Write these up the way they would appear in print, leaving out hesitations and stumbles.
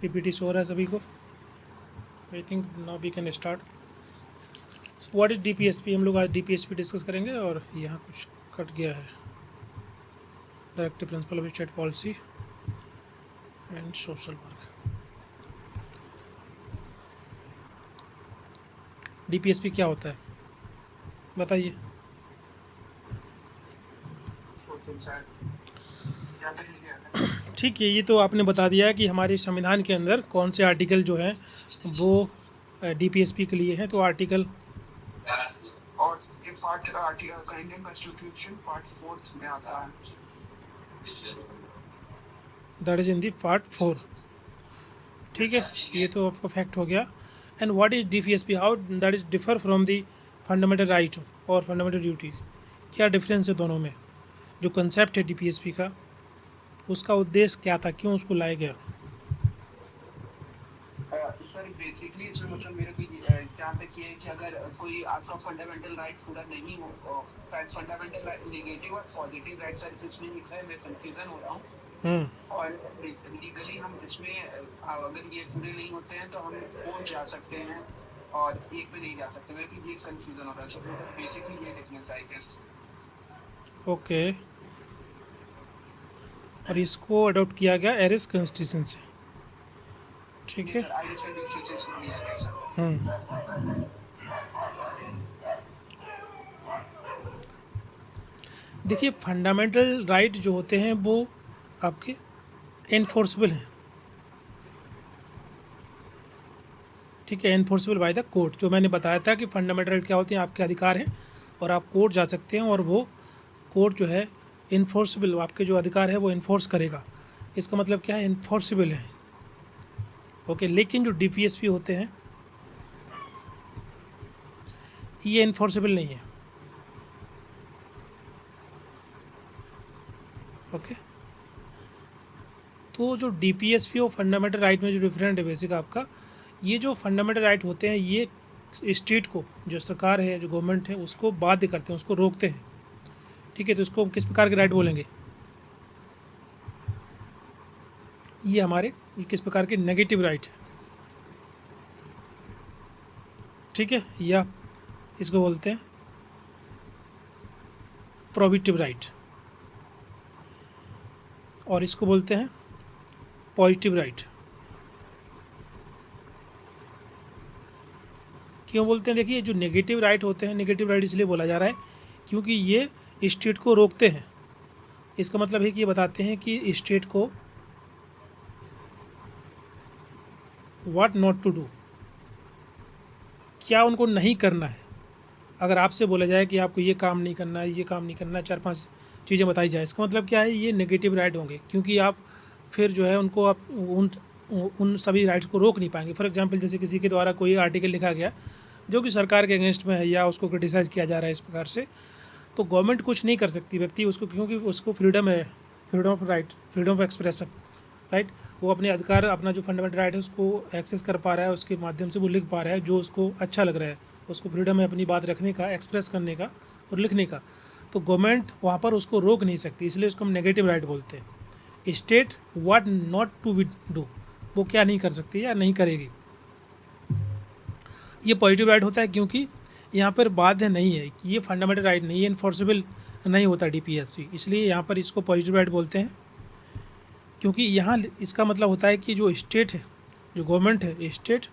PPT show रहा है सभी को। I think now we can start. What is DPSP, हम लोग आज डीपीएसपी डिस्कस करेंगे। और यहाँ कुछ कट गया है, directive principle of state policy and social work. DPSP क्या होता है बताइए। ठीक है, ये तो आपने बता दिया कि हमारे संविधान के अंदर कौन से आर्टिकल जो हैं वो डीपीएसपी के लिए हैं। तो आर्टिकल और ये पार्ट इंडियन कॉन्स्टिट्यूशन पार्ट 4 में आता है, that is in the part 4। ठीक है, ये तो आपका फैक्ट हो गया। And what is DPSP, how that is differ from the fundamental right और फंडामेंटल ड्यूटीज़। क्या डिफरेंस है दोनों में? जो कंसेप्ट है डीपीएसपी का, उसका उद्देश्य क्या था, क्यों उसको लाया गया? सर बेसिकली इसमें मतलब मेरे को जहाँ तक ये है कि अगर कोई आपका फंडामेंटल राइट पूरा नहीं हो, शायद फंडामेंटल राइट नेगेटिव और पॉजिटिव राइट सर इसमें लिखा है, मैं कंफ्यूजन हो रहा हूँ। और लीगली हम इसमें अगर ये पूरे नहीं होते हैं तो हम कोर्ट जा सकते हैं और एक में नहीं जा सकते। मेरे को ये कंफ्यूजन हो रहा है सर, मतलब बेसिकली ये डिफरेंस आई गेस। ओके, और इसको अडॉप्ट किया गया एरिस कॉन्स्टिट्यूशन से। ठीक है। सर आईरिश कंस्टिट्यूशन से इसको लिया गया सर। देखिए, फंडामेंटल राइट जो होते हैं वो आपके एनफोर्सेबल हैं। ठीक है, एनफोर्सेबल बाय द कोर्ट। जो मैंने बताया था कि फंडामेंटल राइट क्या होते हैं, आपके अधिकार हैं और आप कोर्ट जा सकते हैं और वो कोर्ट जो है इन्फोर्सेबल, आपके जो अधिकार है वो इन्फोर्स करेगा। इसका मतलब क्या है, इन्फोर्सेबल है। ओके, लेकिन जो डीपीएसपी होते हैं ये इन्फोर्सेबल नहीं है। ओके, तो जो डीपीएसपी और फंडामेंटल राइट में जो डिफरेंट है बेसिक आपका, ये जो फंडामेंटल राइट होते हैं ये स्टेट को, जो सरकार है, जो गवर्नमेंट है, उसको बाध्य करते हैं, उसको रोकते हैं। ठीक है, तो इसको किस प्रकार के राइट बोलेंगे? ये किस प्रकार के नेगेटिव राइट है। ठीक है, या इसको बोलते हैं प्रोहिबिटिव राइट, और इसको बोलते हैं पॉजिटिव राइट। क्यों बोलते हैं? देखिए, जो नेगेटिव राइट होते हैं, नेगेटिव राइट इसलिए बोला जा रहा है क्योंकि ये स्टेट को रोकते हैं। इसका मतलब है कि ये बताते हैं कि स्टेट को व्हाट नॉट टू डू, क्या उनको नहीं करना है। अगर आपसे बोला जाए कि आपको ये काम नहीं करना है, ये काम नहीं करना है, 4-5 चीज़ें बताई जाए, इसका मतलब क्या है, ये नेगेटिव राइट होंगे, क्योंकि आप फिर जो है उनको आप उन सभी राइट्स को रोक नहीं पाएंगे। फॉर एग्जांपल, जैसे किसी के द्वारा कोई आर्टिकल लिखा गया जो कि सरकार के अगेंस्ट में है या उसको क्रिटिसाइज़ किया जा रहा है इस प्रकार से, तो गवर्नमेंट कुछ नहीं कर सकती, व्यक्ति उसको, क्योंकि उसको फ्रीडम है, freedom of right, freedom of expression right. वो अपने अधिकार, अपना जो फंडामेंटल राइट है उसको एक्सेस कर पा रहा है, उसके माध्यम से वो लिख पा रहा है जो उसको अच्छा लग रहा है, उसको फ्रीडम है अपनी बात रखने का, एक्सप्रेस करने का और लिखने का। तो गवर्नमेंट वहाँ पर उसको रोक नहीं सकती, इसलिए उसको हम नेगेटिव राइट बोलते हैं। State what not to be do, वो क्या नहीं कर सकती या नहीं करेगी। ये पॉजिटिव राइट होता है क्योंकि यहाँ पर बाध्य नहीं है, ये फंडामेंटल राइट नहीं है, इन्फोर्सेबल नहीं होता डीपीएसपी, इसलिए यहाँ पर इसको पॉजिटिव राइट बोलते हैं। क्योंकि यहाँ इसका मतलब होता है कि जो स्टेट है, जो गवर्नमेंट है, state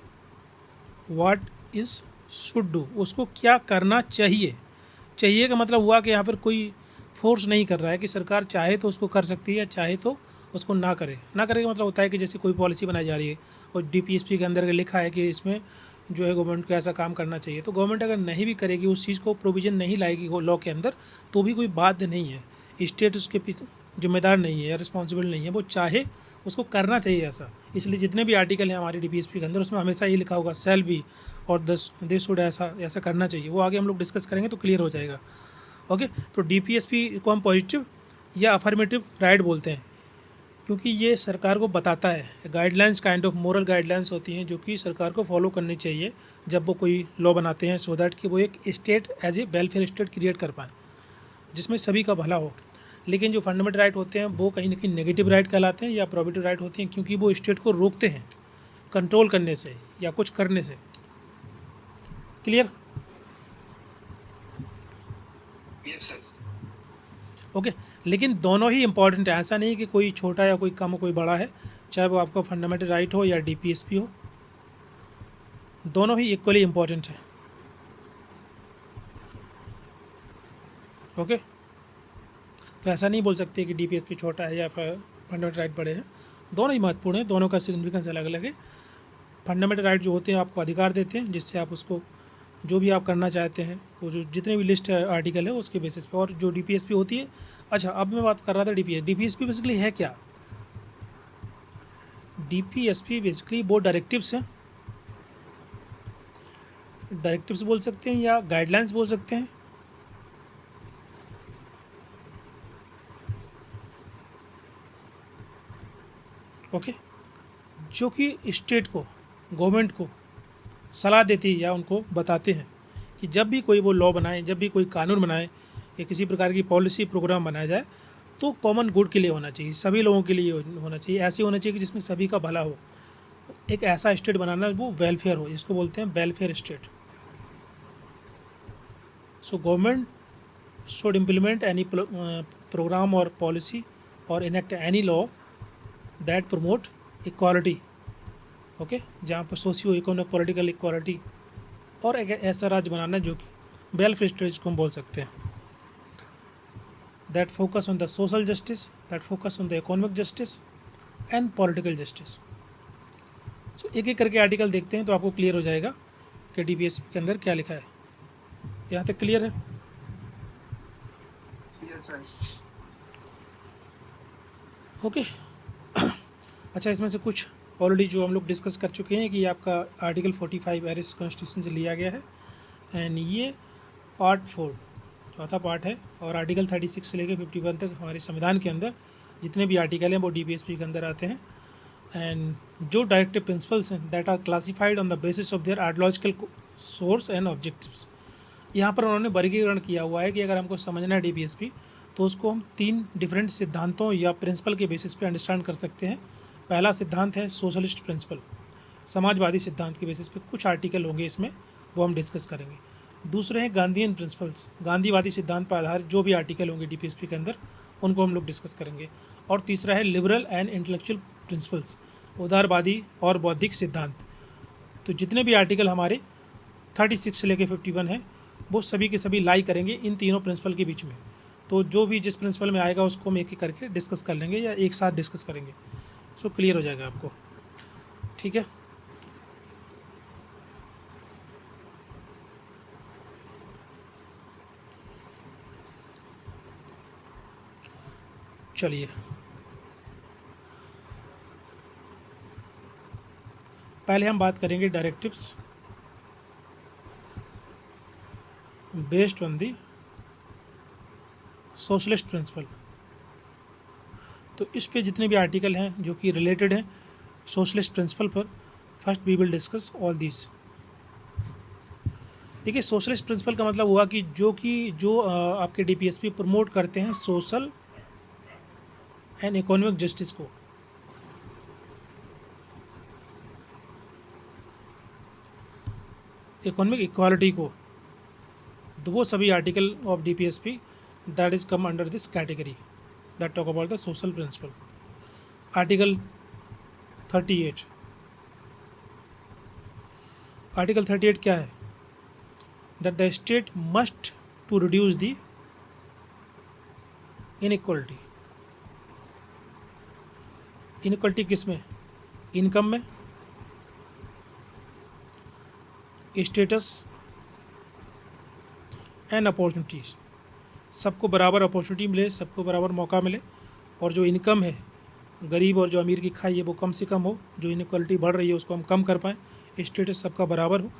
what is should do, उसको क्या करना चाहिए। चाहिए का मतलब हुआ कि यहाँ पर कोई फोर्स नहीं कर रहा है कि सरकार चाहे तो उसको कर सकती है, चाहे तो उसको ना करे। ना करे का मतलब होता है कि जैसे कोई पॉलिसी बनाई जा रही है और डीपीएसपी के अंदर लिखा है कि इसमें जो है गवर्नमेंट को ऐसा काम करना चाहिए, तो गवर्नमेंट अगर नहीं भी करेगी, उस चीज़ को प्रोविज़न नहीं लाएगी लॉ के अंदर, तो भी कोई बाध्य नहीं है, स्टेट उसके पीछे जिम्मेदार नहीं है या रिस्पॉन्सिबल नहीं है, वो चाहे उसको करना चाहिए ऐसा। इसलिए जितने भी आर्टिकल हैं हमारे डीपीएसपी के अंदर, उसमें हमेशा ये लिखा होगा सेल बी और दे शुड, ऐसा करना चाहिए। वो आगे हम लोग डिस्कस करेंगे तो क्लियर हो जाएगा। ओके, तो डीपीएसपी को हम पॉजिटिव या अफर्मेटिव राइट बोलते हैं क्योंकि ये सरकार को बताता है, guidelines, kind of moral guidelines होती हैं जो कि सरकार को फॉलो करनी चाहिए जब वो कोई लॉ बनाते हैं, सो दैट कि वो एक state as a welfare state create कर पाएँ जिसमें सभी का भला हो। लेकिन जो फंडामेंटल राइट होते हैं वो कहीं ना कहीं नेगेटिव राइट कहलाते हैं या प्रोहिबिटिव राइट होते हैं, क्योंकि वो स्टेट को रोकते हैं कंट्रोल करने से या कुछ करने से। क्लियर? Yes sir. ओके। लेकिन दोनों ही इम्पॉर्टेंट है, ऐसा नहीं कि कोई छोटा या कोई कम कोई बड़ा है, चाहे वो आपका फंडामेंटल राइट हो या डीपीएसपी हो, दोनों ही इक्वली इम्पॉर्टेंट है। ओके। तो ऐसा नहीं बोल सकते कि डीपीएसपी छोटा है या फंडामेंटल राइट बड़े हैं, दोनों ही महत्वपूर्ण है, दोनों का सिग्निफिकेंस अलग अलग है। फंडामेंटल राइट जो होते हैं आपको अधिकार देते हैं जिससे आप उसको जो भी आप करना चाहते हैं, वो जो जितने भी लिस्ट आर्टिकल है उसके बेसिस पे। और जो डीपीएसपी होती है, अच्छा अब मैं बात कर रहा था डीपीएसपी बेसिकली है क्या। डीपीएसपी बेसिकली वो डायरेक्टिव्स हैं, डायरेक्टिव्स बोल सकते हैं या गाइडलाइंस बोल सकते हैं। ओके। जो कि स्टेट को, गवर्नमेंट को सलाह देती है या उनको बताते हैं कि जब भी कोई वो लॉ बनाए, जब भी कोई कानून बनाए या किसी प्रकार की पॉलिसी प्रोग्राम बनाया जाए तो कॉमन गुड के लिए होना चाहिए, सभी लोगों के लिए होना चाहिए, ऐसे होना चाहिए कि जिसमें सभी का भला हो। एक ऐसा स्टेट बनाना वो वेलफेयर हो, जिसको बोलते हैं welfare state. So government should implement any program और पॉलिसी और enact any law that promote equality. Okay, जहाँ पर सोशियो इकोनॉमिक पॉलिटिकल इक्वालिटी, और एक ऐसा राज्य बनाना जो कि वेलफेयर स्टेट जिसको हम बोल सकते हैं, that focus on the social justice, that focus on the economic justice and political justice. So एक एक करके आर्टिकल देखते हैं तो आपको क्लियर हो जाएगा कि डीपीएसपी के अंदर क्या लिखा है। यहाँ तक क्लियर है? Yes sir. ओके। अच्छा, इसमें से कुछ ऑलरेडी जो हम लोग डिस्कस कर चुके हैं कि आपका आर्टिकल 45 एरिस कॉन्स्टिट्यूशन से लिया गया है, एंड ये पार्ट 4 चौथा पार्ट है, और आर्टिकल 36 से लेकर 51 तक हमारे संविधान के अंदर जितने भी आर्टिकल हैं वो डीपीएसपी के अंदर आते हैं। एंड जो डायरेक्टिव प्रिंसिपल्स हैं that are classified on the basis of their ideological source and objectives. यहाँ पर उन्होंने वर्गीकरण किया हुआ है कि अगर हमको समझना है डीपीएसपी तो उसको हम 3 डिफरेंट सिद्धांतों या प्रिंसिपल के बेसिस पे अंडरस्टैंड कर सकते हैं। पहला सिद्धांत है सोशलिस्ट प्रिंसिपल, समाजवादी सिद्धांत के बेसिस पे कुछ आर्टिकल होंगे इसमें, वो हम डिस्कस करेंगे। दूसरे हैं गांधीयन प्रिंसिपल्स, गांधीवादी सिद्धांत पर आधारित जो भी आर्टिकल होंगे डीपीएसपी के अंदर उनको हम लोग डिस्कस करेंगे। और तीसरा है लिबरल एंड इंटेलेक्चुअल प्रिंसिपल्स, उदारवादी और बौद्धिक सिद्धांत। तो जितने भी आर्टिकल हमारे 36 से लेकर 51 हैं वो सभी के सभी लाई करेंगे इन तीनों प्रिंसिपल के बीच में। तो जो भी जिस प्रिंसिपल में आएगा उसको हम एक एक करके डिस्कस कर लेंगे या एक साथ डिस्कस करेंगे। सो क्लियर हो जाएगा आपको, ठीक है। चलिए, पहले हम बात करेंगे directives based on the socialist principle. तो इस पे जितने भी आर्टिकल हैं जो कि रिलेटेड हैं सोशलिस्ट प्रिंसिपल पर, first we will discuss all these. देखिए, सोशलिस्ट प्रिंसिपल का मतलब हुआ कि जो आपके डीपीएसपी प्रमोट करते हैं सोशल एंड इकोनॉमिक जस्टिस को। इकोनॉमिक इक्वालिटी को, तो वो सभी article of DPSP that is come under this category that talk about the social principle. Article 38, article 38 क्या है? That the state must to reduce the inequality. Inequality किस में? Income में, स्टेटस एंड अपॉर्चुनिटीज़। सबको बराबर अपॉर्चुनिटी मिले, सबको बराबर मौका मिले, और जो इनकम है गरीब और जो अमीर की खाई है वो कम से कम हो, जो इनइक्वालिटी बढ़ रही है उसको हम कम कर पाएँ, स्टेटस सबका बराबर हो,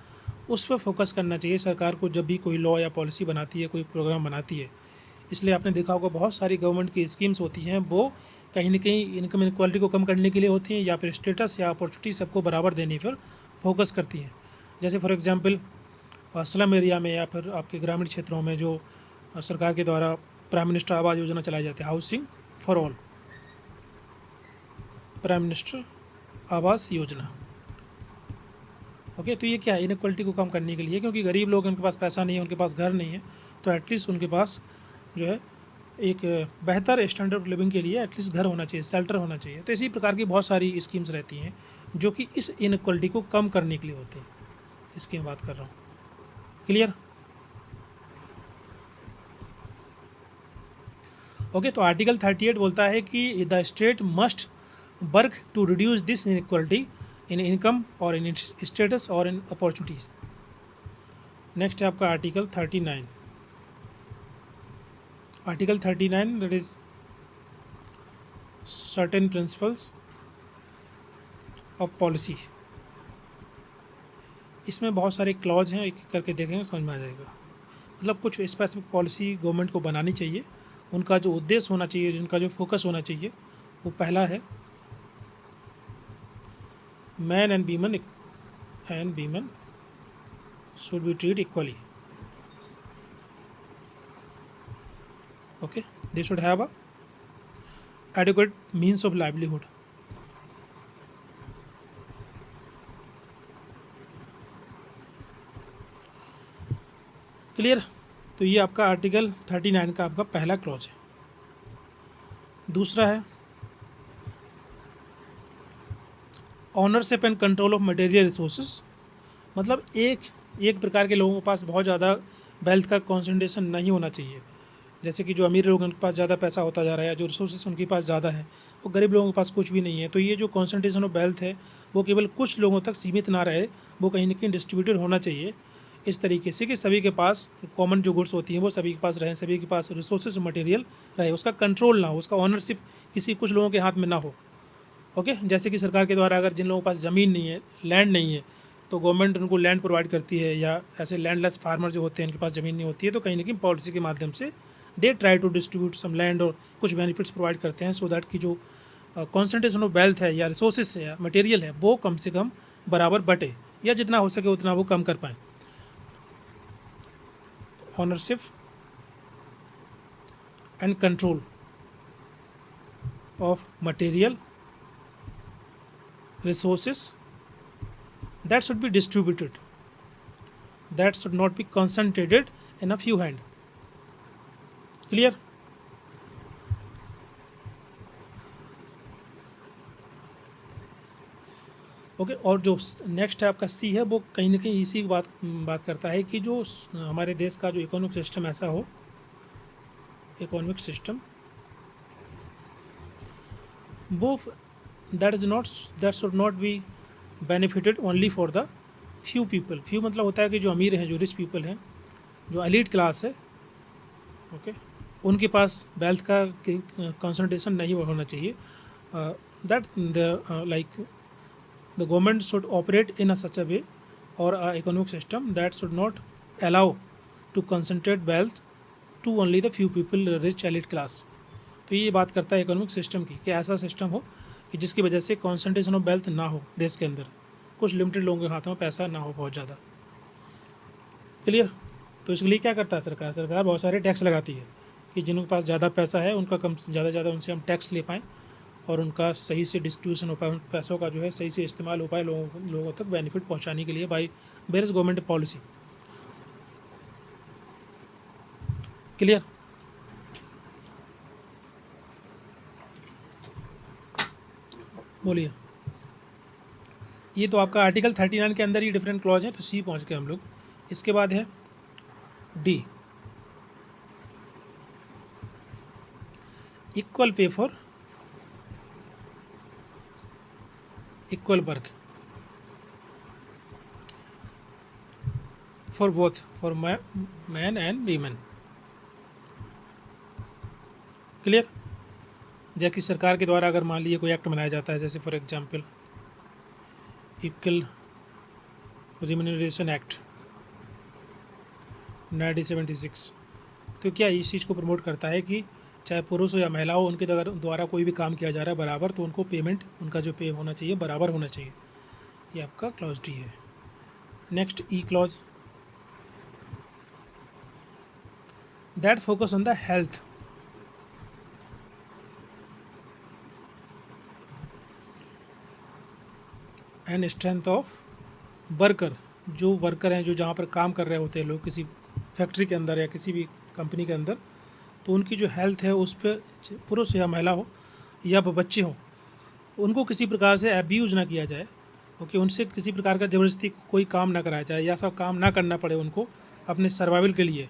उस पर फोकस करना चाहिए सरकार को जब भी कोई लॉ या पॉलिसी बनाती है, कोई प्रोग्राम बनाती है। इसलिए आपने देखा होगा बहुत सारी गवर्नमेंट की स्कीम्स होती हैं वो कहीं ना कहीं इनकम इनक्वालिटी को कम करने के लिए होती हैं, या फिर स्टेटस या अपॉर्चुनिटी सबको बराबर देने पर फोकस करती हैं। जैसे फॉर एग्जांपल स्लम एरिया में या फिर आपके ग्रामीण क्षेत्रों में जो सरकार के द्वारा प्राइम मिनिस्टर आवास योजना चलाई जाती है, housing for all, prime minister Awas Yojana. Okay, तो ये क्या है, इनक्वलिटी को कम करने के लिए, क्योंकि गरीब लोग, उनके पास पैसा नहीं है, उनके पास घर नहीं है, तो एटलीस्ट उनके पास जो है एक बेहतर स्टैंडर्ड ऑफ लिविंग के लिए एटलीस्ट घर होना चाहिए, शेल्टर होना चाहिए। तो इसी प्रकार की बहुत सारी स्कीम्स रहती हैं जो कि इस इनक्वलिटी को कम करने के लिए होती हैं, इसकी मैं बात कर रहा हूँ। क्लियर? ओके, तो आर्टिकल 38 बोलता है कि the state must work to reduce this inequality in income और इन स्टेटस और इन अपॉर्चुनिटीज़। नेक्स्ट है आपका article 39। Article 39 that is certain principles of policy. इसमें बहुत सारे क्लॉज हैं, एक एक करके देखेंगे समझ में आ जाएगा। मतलब कुछ स्पेसिफिक पॉलिसी गवर्नमेंट को बनानी चाहिए, उनका जो उद्देश्य होना चाहिए, जिनका जो फोकस होना चाहिए, वो पहला है man and women should be treated equally. Okay, they should have a adequate means of livelihood. Clear? तो ये आपका आर्टिकल 39 का आपका पहला क्लॉज है। दूसरा है ownership and control of material resources. मतलब एक प्रकार के लोगों के पास बहुत ज़्यादा वेल्थ का कॉन्सेंट्रेशन नहीं होना चाहिए। जैसे कि जो अमीर लोग उनके पास ज़्यादा पैसा होता जा रहा है, जो रिसोर्सेस उनके पास ज़्यादा है, वो गरीब लोगों के पास कुछ भी नहीं है। तो ये जो कॉन्सेंट्रेशन ऑफ वेल्थ है वो केवल कुछ लोगों तक सीमित ना रहे, वो कहीं ना कहीं डिस्ट्रीब्यूटेड होना चाहिए इस तरीके से कि सभी के पास कॉमन जो गुड्स होती हैं वो सभी के पास रहें, सभी के पास रिसोर्सेज मटेरियल रहे, उसका कंट्रोल ना हो, उसका ऑनरशिप किसी कुछ लोगों के हाथ में ना हो। ओके, जैसे कि सरकार के द्वारा अगर जिन लोगों के पास ज़मीन नहीं है, लैंड नहीं है, तो गवर्नमेंट उनको लैंड प्रोवाइड करती है, या ऐसे लैंडलेस फार्मर जो होते हैं उनके पास ज़मीन नहीं होती है, तो कहीं ना कहीं पॉलिसी के माध्यम से they try to distribute some land और कुछ बेनिफिट्स प्रोवाइड करते हैं, सो दैट की जो कॉन्सेंट्रेशन ऑफ वेल्थ है या रिसोर्सेज है या मटेरियल है वो कम से कम बराबर बटे, या जितना हो सके उतना वो कम कर पाएँ। Ownership and control of material resources that should be distributed, that should not be concentrated in a few hand. Clear? Okay, और जो नेक्स्ट है आपका सी है, वो कहीं ना कहीं इसी की बात करता है कि जो हमारे देश का जो इकोनॉमिक सिस्टम ऐसा हो, इकोनॉमिक सिस्टम वो that should not be benefited only for the few people. few मतलब होता है कि जो अमीर हैं, जो रिच पीपल हैं, जो एलिट क्लास है, ओके, उनके पास वेल्थ का कंसंट्रेशन नहीं होना चाहिए। That the like the government should operate in a such a way और economic system that should not allow to concentrate wealth to only the few people, rich elite class. तो ये बात करता है इकोनॉमिक सिस्टम की कि ऐसा system हो कि जिसकी वजह से कॉन्सेंट्रेशन ऑफ वेल्थ ना हो देश के अंदर, कुछ लिमिटेड लोगों के हाथों में पैसा ना हो बहुत ज़्यादा। क्लियर? तो इसके लिए क्या करता है सरकार? सरकार बहुत सारे टैक्स लगाती है कि जिनके पास ज़्यादा पैसा है उनका कम ज़्यादा उनसे हम टैक्स ले पाएँ और उनका सही से डिस्ट्रीब्यूशन हो पाए, उन पैसों का जो है सही से इस्तेमाल हो पाए, लोगों तक बेनिफिट पहुँचाने के लिए by various government policy. Clear? बोलिए। ये तो आपका आर्टिकल 39 के अंदर ही डिफरेंट क्लॉज है, तो सी पहुंच गए हम लोग। इसके बाद है D, equal pay for equal work for both, for man and women. Clear? जबकि सरकार के द्वारा अगर मान लीजिए कोई एक्ट बनाया जाता है, जैसे for example equal remuneration act 1976, तो क्या इस चीज़ को प्रमोट करता है कि चाहे पुरुष हो या महिला हो, उनके द्वारा कोई भी काम किया जा रहा है बराबर, तो उनको पेमेंट, उनका जो पे होना चाहिए बराबर होना चाहिए। ये आपका क्लॉज डी है। Next E clause, that focus on the health and strength of worker, जो वर्कर हैं जो जहाँ पर काम कर रहे होते हैं लोग किसी फैक्ट्री के अंदर या किसी भी कंपनी के अंदर, तो उनकी जो हेल्थ है उस पर पुरुष या महिला हो या बच्चे हों, उनको किसी प्रकार से अब्यूज़ ना किया जाए। ओके, उनसे किसी प्रकार का ज़बरदस्ती कोई काम ना कराया जाए या सब काम ना करना पड़े उनको अपने सर्वाइवल के लिए।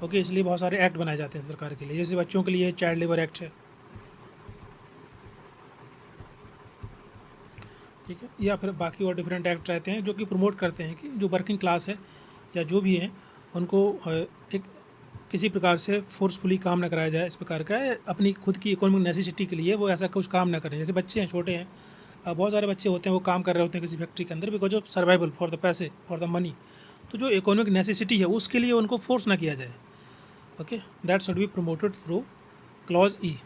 ओके, इसलिए बहुत सारे एक्ट बनाए जाते हैं सरकार के लिए, जैसे बच्चों के लिए चाइल्ड लेबर एक्ट है, ठीक है, या फिर बाकी और डिफरेंट एक्ट रहते हैं जो कि प्रमोट करते हैं कि जो वर्किंग क्लास है या जो भी हैं उनको एक किसी प्रकार से फोर्सफुली काम ना कराया जाए इस प्रकार का, अपनी खुद की इकोनॉमिक नेसेसिटी के लिए वो ऐसा कुछ काम ना करें। जैसे बच्चे हैं, छोटे हैं, बहुत सारे बच्चे होते हैं वो काम कर रहे होते हैं किसी फैक्ट्री के अंदर because of survival, for the पैसे, फॉर द मनी, तो जो इकोनॉमिक नेसेसिटी है उसके लिए उनको फोर्स ना किया जाए। Okay, that should be promoted through clause E.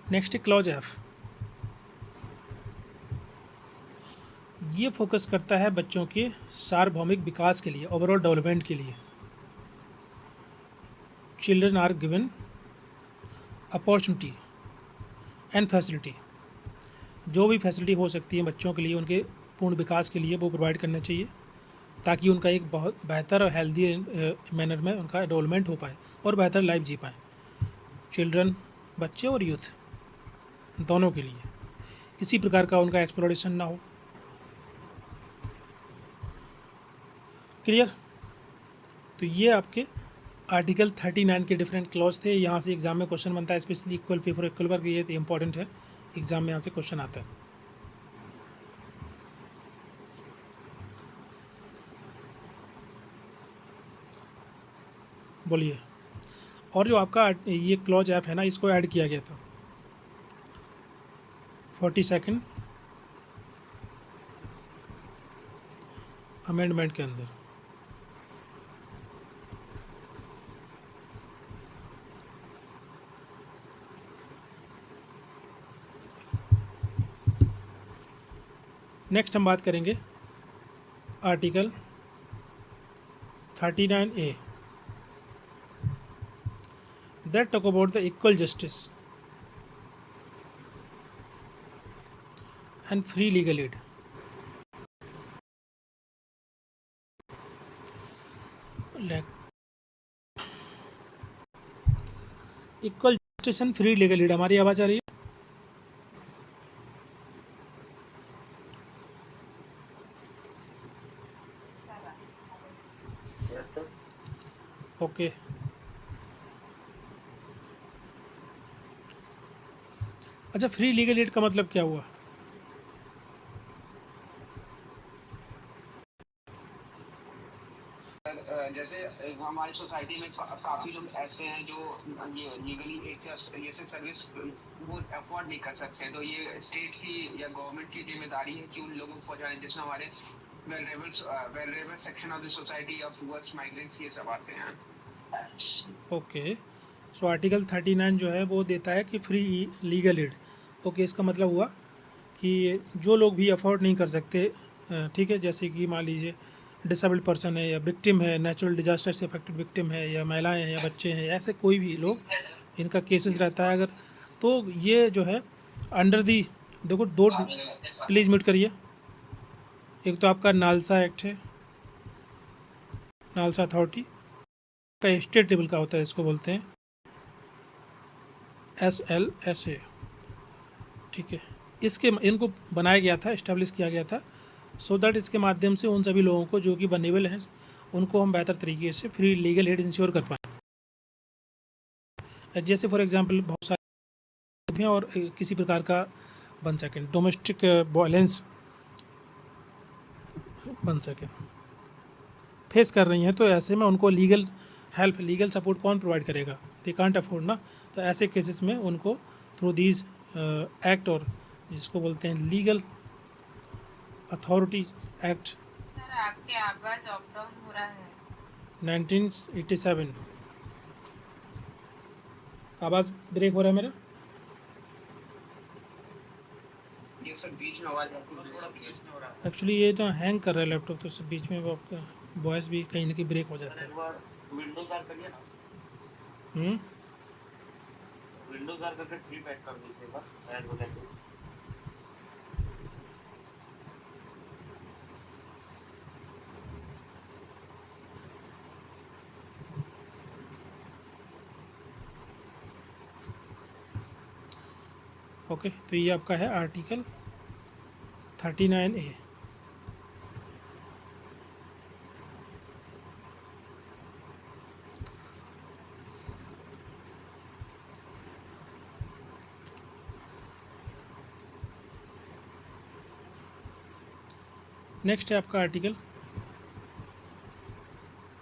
Next clause F, ये फोकस करता है बच्चों के सार्वभौमिक विकास के लिए, ओवरऑल डेवलपमेंट के लिए। Children are given opportunity and facility, जो भी फैसिलिटी हो सकती है बच्चों के लिए उनके पूर्ण विकास के लिए वो प्रोवाइड करना चाहिए, ताकि उनका एक बहुत बेहतर और हेल्दी मैनर में उनका डेवलपमेंट हो पाए और बेहतर लाइफ जी पाएँ। चिल्ड्रन, बच्चे और यूथ दोनों के लिए किसी प्रकार का उनका एक्सप्लोरेशन ना हो। क्लियर? तो ये आपके आर्टिकल 39 के डिफरेंट क्लॉज थे। यहाँ से एग्जाम में क्वेश्चन बनता है, specially equal pay for equal work, ये इंपॉर्टेंट है, एग्जाम में यहाँ से क्वेश्चन आता है। बोलिए। और जो आपका ये क्लॉज ऐप है ना, इसको ऐड किया गया था 42nd अमेंडमेंट के अंदर। नेक्स्ट हम बात करेंगे article 39A, that talk about the equal justice and free legal aid. Equal justice and free legal aid, हमारी आवाज़ आ रही है? ओके, अच्छा, फ्री लीगल एड का मतलब क्या हुआ? जैसे हमारी सोसाइटी में काफी लोग ऐसे हैं जो ये लीगली एक ये सब सर्विस वो अफोर्ड नहीं कर सकते, तो ये स्टेट की या गवर्नमेंट की जिम्मेदारी है कि उन लोगों को पहुंचाएं, जिसमें हमारे वेलरेबल सेक्शन ऑफ द सोसाइटी या पुअर्स माइग्रेंट्स ये सब आते हैं। ओके, सो आर्टिकल 39 जो है वो देता है कि फ्री लीगल एड। ओके, इसका मतलब हुआ कि जो लोग भी अफोर्ड नहीं कर सकते, ठीक है, जैसे कि मान लीजिए डिसेबल्ड पर्सन है या विक्टिम है, नेचुरल डिजास्टर से अफेक्टेड विक्टिम है, या महिलाएं हैं या बच्चे हैं, ऐसे कोई भी लोग इनका केसेस रहता है अगर, तो ये जो है अंडर दी, देखो दो, प्लीज़ म्यूट करिए। एक तो आपका नालसा एक्ट है, नालसा अथॉरिटी का स्टेट लेवल का होता है, इसको बोलते हैं SLSA, ठीक है। इसके इनको बनाया गया था, इस्टेब्लिश किया गया था सो दैट इसके माध्यम से उन सभी लोगों को जो कि वल्नरेबल हैं उनको हम बेहतर तरीके से फ्री लीगल एड इंश्योर कर पाएँ। जैसे फॉर एग्जांपल बहुत सारे हैं और किसी प्रकार का बन सके, डोमेस्टिक वायलेंस बन सके, फेस कर रही हैं, तो ऐसे में उनको लीगल हेल्प, लीगल सपोर्ट कौन प्रोवाइड करेगा? दे कांट अफोर्ड ना। तो ऐसे केसेस में उनको थ्रू दीज एक्ट, और जिसको बोलते हैं लीगल अथॉरिटी एक्ट सर आपके आवाज अप डाउन हो रहा है। 1987। आवाज़ ब्रेक हो रहा है मेरा? ये सब बीच में आवाज थोड़ा बीच में हो रहा है। एक्चुअली ये तो हैंग कर रहा है लैपटॉप, तो बीच में वो आपका वॉइस भी कहीं ना कहीं ब्रेक हो जाता है। विंडोज ऑन करिए ना, विंडोज आर करके ट्री पैक कर दीजिएगा शायद हो जाए। ओके, तो ये आपका है आर्टिकल 39A। नेक्स्ट है आपका आर्टिकल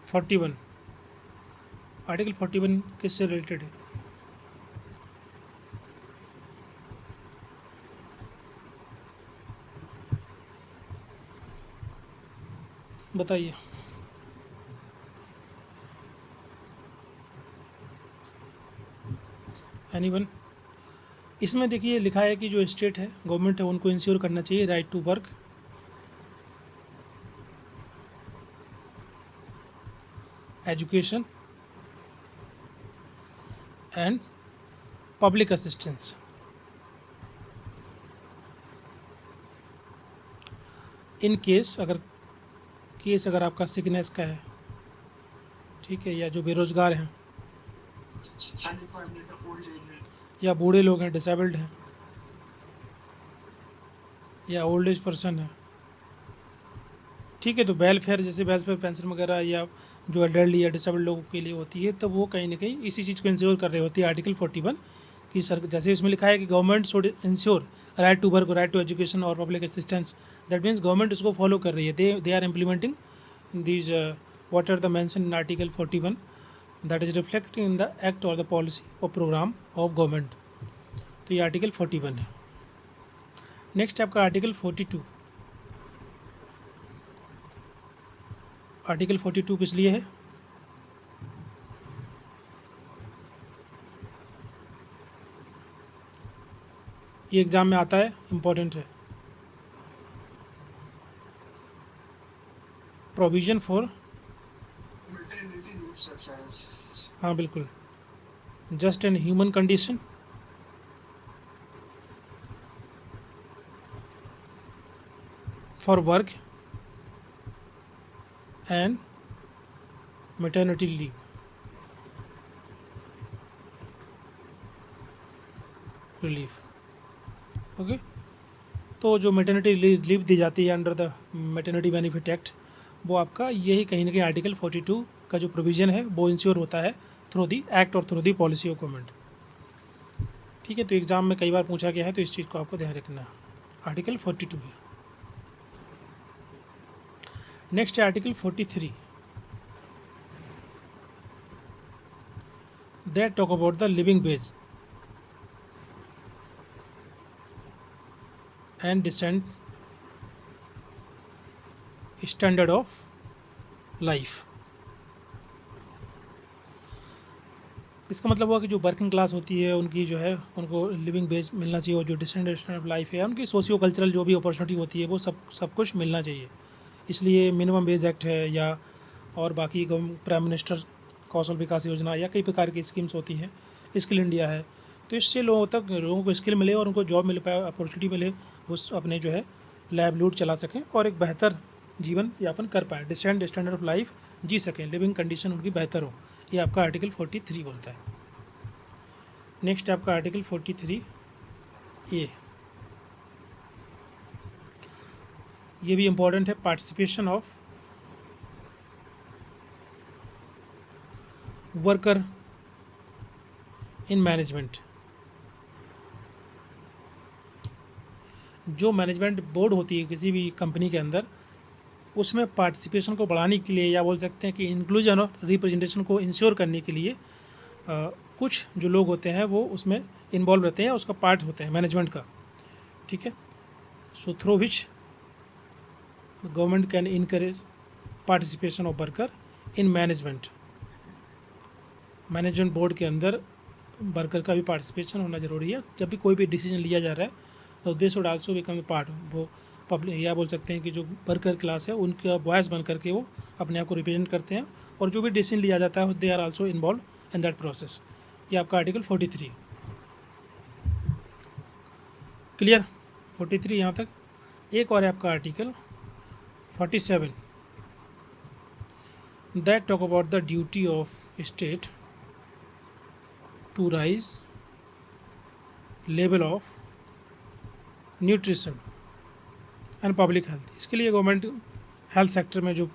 41। आर्टिकल 41 किससे रिलेटेड है? बताइए। एनीवन? इसमें देखिए लिखा है कि जो स्टेट है, गवर्नमेंट है, उनको इंश्योर करना चाहिए right to work, education and public assistance. In case अगर आपका सिकनेस का है, ठीक है, या जो बेरोजगार हैं, या बूढ़े लोग हैं, डिसेबल्ड हैं, या ओल्ड एज पर्सन है, ठीक है, तो वेलफेयर जैसे वेलफेयर पेंशन वगैरह या जो एल्डरली या डिसेबल्ड लोगों के लिए होती है, तो वो कहीं ना कहीं इसी चीज़ को इंश्योर कर रही होती है आर्टिकल 41 की। सर जैसे इसमें लिखा है कि government should ensure right to work, right to education और public assistance. That means government इसको फॉलो कर रही है, they are implementing these what are the mentioned in article 41 that is reflected in the act or the policy or program of government। तो ये article 41 है। Next आपका article 42। Article 42 किस लिए है? ये एग्ज़ाम में आता है, इम्पोर्टेंट है। प्रोविज़न फॉर, हाँ बिल्कुल, just and human condition, for work and maternity leave. Relief, okay. तो जो मैटरनिटी लीव दी जाती है under the maternity benefit act, वो आपका यही कहीं ना कहीं आर्टिकल 42 का जो प्रोविज़न है वो इंश्योर होता है थ्रू दी एक्ट और through the policy of government. ठीक है, तो एग्ज़ाम में कई बार पूछा गया है, तो इस चीज़ को आपको ध्यान रखना है। आर्टिकल 42 है। नेक्स्ट है article 43। That talk about the living wage and decent standard of life. इसका मतलब हुआ कि जो वर्किंग क्लास होती है उनकी जो है उनको लिविंग वेज मिलना चाहिए, और जो डिसेंट स्टैंडर्ड ऑफ लाइफ है उनकी सोशियो कल्चरल जो भी अपॉर्चुनिटी होती है वो सब कुछ मिलना चाहिए। इसलिए मिनिमम वेज एक्ट है, या और बाकी प्राइम मिनिस्टर कौशल विकास योजना या कई प्रकार की स्कीम्स होती हैं, स्किल इंडिया है, तो इससे लोगों को स्किल मिले और उनको जॉब मिल पाए, अपॉर्चुनिटी मिले, वो अपने जो है लाइवलीहुड चला सकें और एक बेहतर जीवन यापन कर पाएँ, डिसेंट स्टैंडर्ड ऑफ लाइफ जी सकें, लिविंग कंडीशन उनकी बेहतर हो। ये आपका आर्टिकल 43 बोलता है। नेक्स्ट आपका आर्टिकल 43A। ये भी इम्पोर्टेंट है। Participation of worker in management. जो मैनेजमेंट बोर्ड होती है किसी भी कंपनी के अंदर, उसमें पार्टिसिपेशन को बढ़ाने के लिए, या बोल सकते हैं कि इंक्लूजन और रिप्रेजेंटेशन को इंश्योर करने के लिए कुछ जो लोग होते हैं वो उसमें इन्वॉल्व रहते हैं, उसका पार्ट होते हैं मैनेजमेंट का। ठीक है, so through which government can encourage participation of worker in management. Management board के अंदर वर्कर का भी पार्टिसिपेशन होना ज़रूरी है। जब भी कोई भी डिसीजन लिया जा रहा है तो they should also become part, वो पब्लिक, या बोल सकते हैं कि जो वर्कर क्लास है उनका वॉइस बन करके वो अपने आप को रिप्रेजेंट करते हैं, और जो भी डिसीजन लिया जाता है they are also involve in that process. ये आपका आर्टिकल 43। क्लियर? 43 यहाँ तक। एक और है आपका article 47 that talk about the duty of state to raise level of nutrition and public health. इसके लिए गवर्नमेंट हेल्थ सेक्टर में जो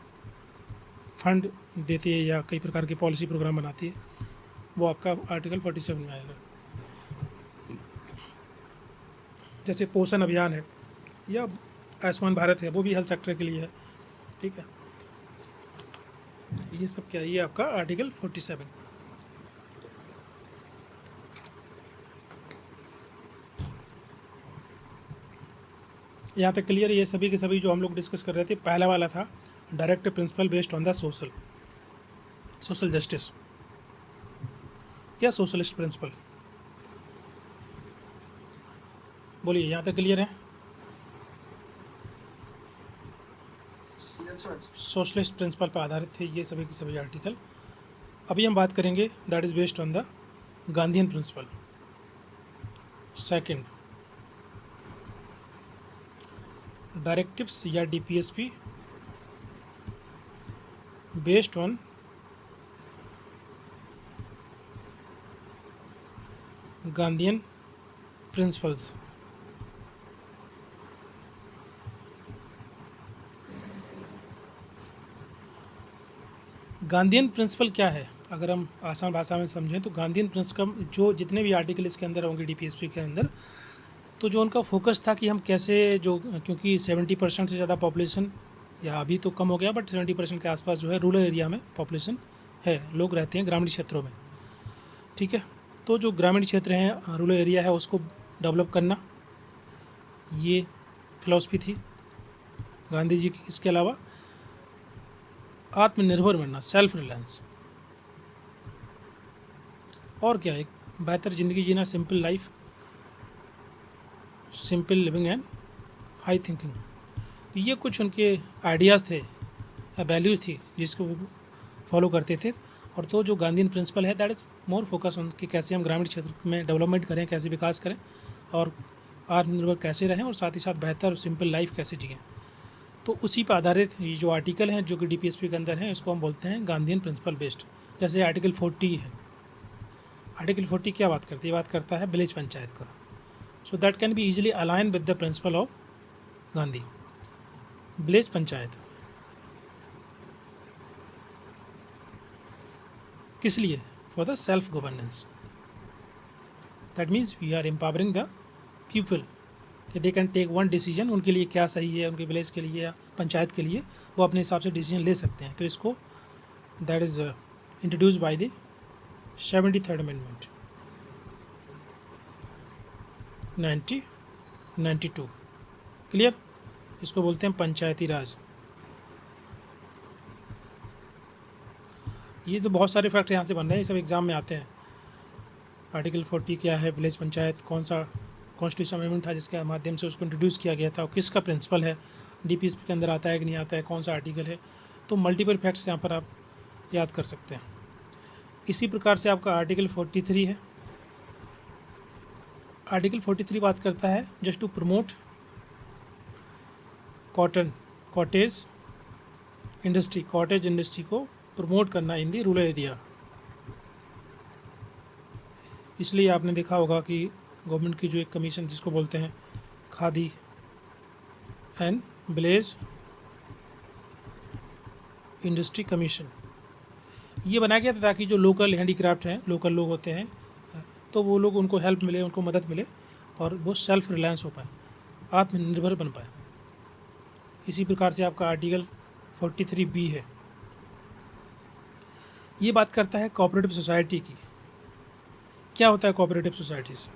फंड देती है या कई प्रकार के पॉलिसी प्रोग्राम बनाती है, वो आपका आर्टिकल 47 में आएगा। जैसे पोषण अभियान है या आयुष्मान भारत है, वो भी हेल्थ सेक्टर के लिए है, ठीक है। ये सब क्या है, ये आपका आर्टिकल 47। यहाँ तक क्लियर? ये सभी के सभी जो हम लोग डिस्कस कर रहे थे, पहला वाला था direct principle based on the social justice या सोशलिस्ट प्रिंसिपल। बोलिए, यहाँ तक क्लियर है? सोशलिस्ट प्रिंसिपल पर आधारित थे ये सभी के सभी आर्टिकल। अभी हम बात करेंगे that is based on the Gandhian principle. Second, directives या DPSP based on Gandhian principles. Gandhian principle क्या है? अगर हम आसान भाषा में समझें तो गांधीयन प्रिंसिपल जो जितने भी आर्टिकल इसके अंदर होंगे डीपीएसपी के अंदर, तो जो उनका फोकस था कि हम कैसे जो, क्योंकि 70% से ज़्यादा पॉपुलेशन, या अभी तो कम हो गया बट 70% के आसपास जो है रूरल एरिया में पॉपुलेशन है, लोग रहते हैं ग्रामीण क्षेत्रों में, ठीक है। तो जो ग्रामीण क्षेत्र हैं, रूरल एरिया है, उसको डेवलप करना, ये फिलॉसफी थी गांधी जी की। इसके अलावा आत्मनिर्भर बनना, सेल्फ रिलायंस, और क्या, एक बेहतर ज़िंदगी जीना, simple life, simple living and high thinking. तो ये कुछ उनके आइडियाज़ थे, वैल्यूज़ थी जिसको वो फॉलो करते थे। और तो जो गांधीयन प्रिंसिपल है that is more focus on कि कैसे हम ग्रामीण क्षेत्र में डेवलपमेंट करें, कैसे विकास करें और आत्मनिर्भर कैसे रहें, और साथ ही साथ बेहतर और सिंपल लाइफ कैसे जिएं। तो उसी पर आधारित ये जो आर्टिकल हैं जो कि डीपीएसपी के अंदर हैं, इसको हम बोलते हैं गांधीयन प्रिंसिपल बेस्ड। जैसे आर्टिकल 40 है। आर्टिकल 40 क्या बात करती है? बात करता है विलेज पंचायत का। So that can be easily align with the principle of Gandhi. Village panchayat किस लिए? For the self governance. That means we are empowering the people कि they can take one decision, उनके लिए क्या सही है, उनके विलेज के लिए या पंचायत के लिए, वो अपने हिसाब से डिसीजन ले सकते हैं। तो इसको that is introduce by the 73rd amendment 1992। Clear? इसको बोलते हैं पंचायती राज। ये तो बहुत सारे फैक्ट यहाँ से बन रहे हैं, ये सब एग्ज़ाम में आते हैं। आर्टिकल 40 क्या है, विलेज पंचायत कौन सा कॉन्स्टिट्यूशन अमेंडमेंट था जिसके माध्यम से उसको इंट्रोड्यूस किया गया था, और किसका प्रिंसिपल है, डीपीएसपी के अंदर आता है कि नहीं आता है, कौन सा आर्टिकल है। तो मल्टीपल फैक्ट्स यहाँ पर आप याद कर सकते हैं। इसी प्रकार से आपका आर्टिकल 43 है। आर्टिकल 43 बात करता है just to promote cottage industry को प्रमोट करना इन दी रूरल एरिया। इसलिए आपने देखा होगा कि गवर्नमेंट की जो एक कमीशन जिसको बोलते हैं khadi and village industry commission, ये बनाया गया था ताकि जो लोकल हैंडीक्राफ्ट हैं, लोकल लोग होते हैं, तो वो लोग, उनको हेल्प मिले, उनको मदद मिले और वो सेल्फ रिलायंस हो पाए, आत्मनिर्भर बन पाए। इसी प्रकार से आपका आर्टिकल 43B है। ये बात करता है कोऑपरेटिव सोसाइटी की। क्या होता है कोऑपरेटिव सोसाइटीज़?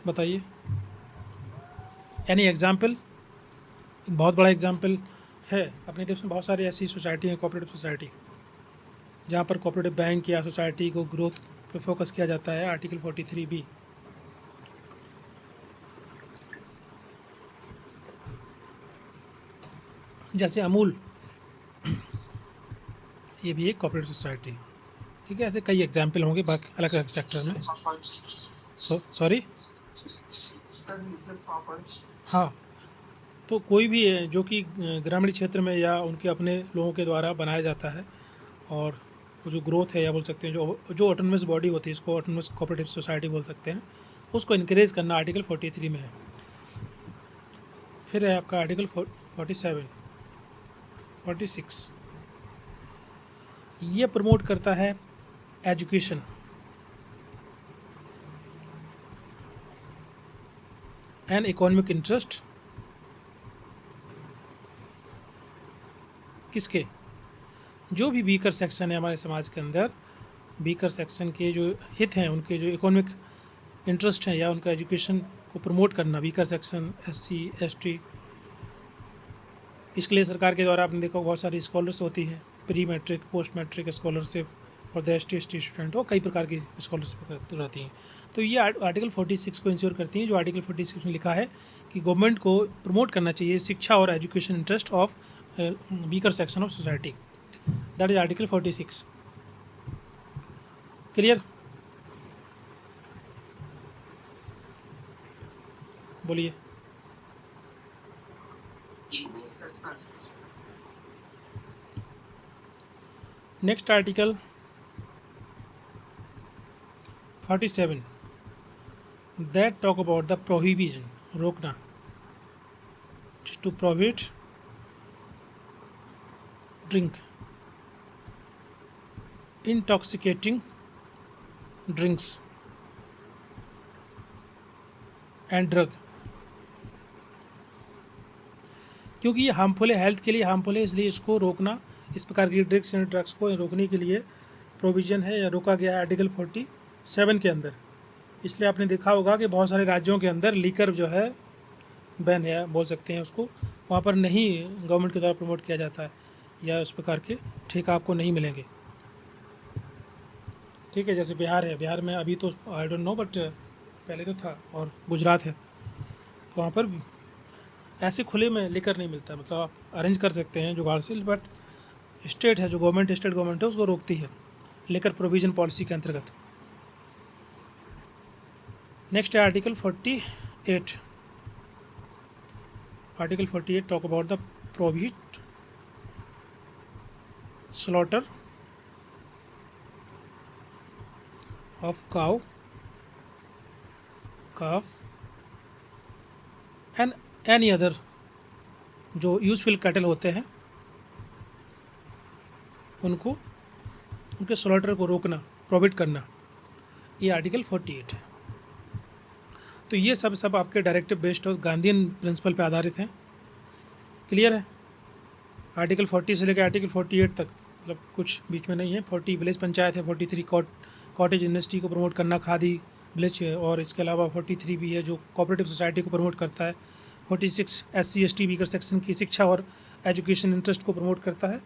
बताइए, एनी एग्जाम्पल? बहुत बड़ा एग्जाम्पल है। अपने देश में बहुत सारी ऐसी सोसाइटी हैं, कोऑपरेटिव सोसाइटी, जहाँ पर कोऑपरेटिव बैंक या सोसाइटी को ग्रोथ पे फोकस किया जाता है। Article 43B। जैसे अमूल, ये भी एक कोऑपरेटिव सोसाइटी। ठीक है, ऐसे कई एग्जाम्पल होंगे बाकी अलग अलग सेक्टर में। सॉरी, हाँ, तो कोई भी है जो कि ग्रामीण क्षेत्र में या उनके अपने लोगों के द्वारा बनाया जाता है, और वो जो ग्रोथ है या बोल सकते हैं जो ऑटोनमस बॉडी होती है, इसको ऑटोनमस कोऑपरेटिव सोसाइटी बोल सकते हैं, उसको इनक्रेज करना आर्टिकल 43 में है। फिर है आपका आर्टिकल 47, 46, ये प्रमोट करता है एजुकेशन एंड इकोनॉमिक इंटरेस्ट किसके, जो भी वीकर सेक्शन है हमारे समाज के अंदर, वीकर सेक्शन के जो हित हैं, उनके जो इकोनॉमिक इंटरेस्ट हैं या उनका एजुकेशन को प्रमोट करना, वीकर सेक्शन, SC ST, इसके लिए सरकार के द्वारा आपने देखा बहुत सारी स्कॉलर्स होती हैं, pre matric post matric scholarship for the ST ST student, और कई प्रकार की स्कॉलरशिप रहती हैं। तो ये आर्टिकल 46 को इंश्योर करती हैं, जो आर्टिकल 46 में लिखा है कि गवर्नमेंट को प्रमोट करना चाहिए शिक्षा और education interest of weaker section of society, that is article 46। Clear, बोलिए। Next article 47 that talk about the prohibition, रोकना, to prohibit drink, intoxicating drinks and drug, क्योंकि ये हार्मफुल है, हेल्थ के लिए हार्मफुल है, इसलिए इसको रोकना, इस प्रकार की ड्रिंक्स एंड ड्रग्स को रोकने के लिए प्रोविज़न है या रोका गया है आर्टिकल 47 के अंदर। इसलिए आपने देखा होगा कि बहुत सारे राज्यों के अंदर लीकर जो है बैन है, बोल सकते हैं उसको, वहाँ पर नहीं गवर्नमेंट के द्वारा प्रमोट किया जाता है या उस प्रकार के ठेका आपको नहीं मिलेंगे। ठीक है, जैसे बिहार है, बिहार में अभी तो आई डोंट नो बट पहले तो था, और गुजरात है, तो वहाँ पर ऐसे खुले में लेकर नहीं मिलता, मतलब आप अरेंज कर सकते हैं जुगाड़ से, बट स्टेट है जो गवर्नमेंट, स्टेट गवर्नमेंट है, उसको रोकती है लेकर प्रोविज़न पॉलिसी के अंतर्गत। नेक्स्ट है article 48, article 48 talk about the prohibit slaughter of cow, calf and any other जो यूजफुल कैटल होते हैं, उनको, उनके स्लॉटर को रोकना, प्रोहिबिट करना, ये आर्टिकल 48 है। तो ये सब आपके डायरेक्टिव बेस्ड और गांधीयन प्रिंसिपल पे आधारित हैं। क्लियर है, आर्टिकल 40 से लेकर आर्टिकल 48 तक, मतलब कुछ बीच में नहीं है। 40 विलेज पंचायत है, 43 कॉटेज इंडस्ट्री को प्रमोट करना, खादी विलेज है, और इसके अलावा 43 भी है जो कोऑपरेटिव सोसाइटी को प्रमोट करता है। 46 SC ST वीकर सेक्शन की शिक्षा और एजुकेशन इंटरेस्ट को प्रमोट करता है।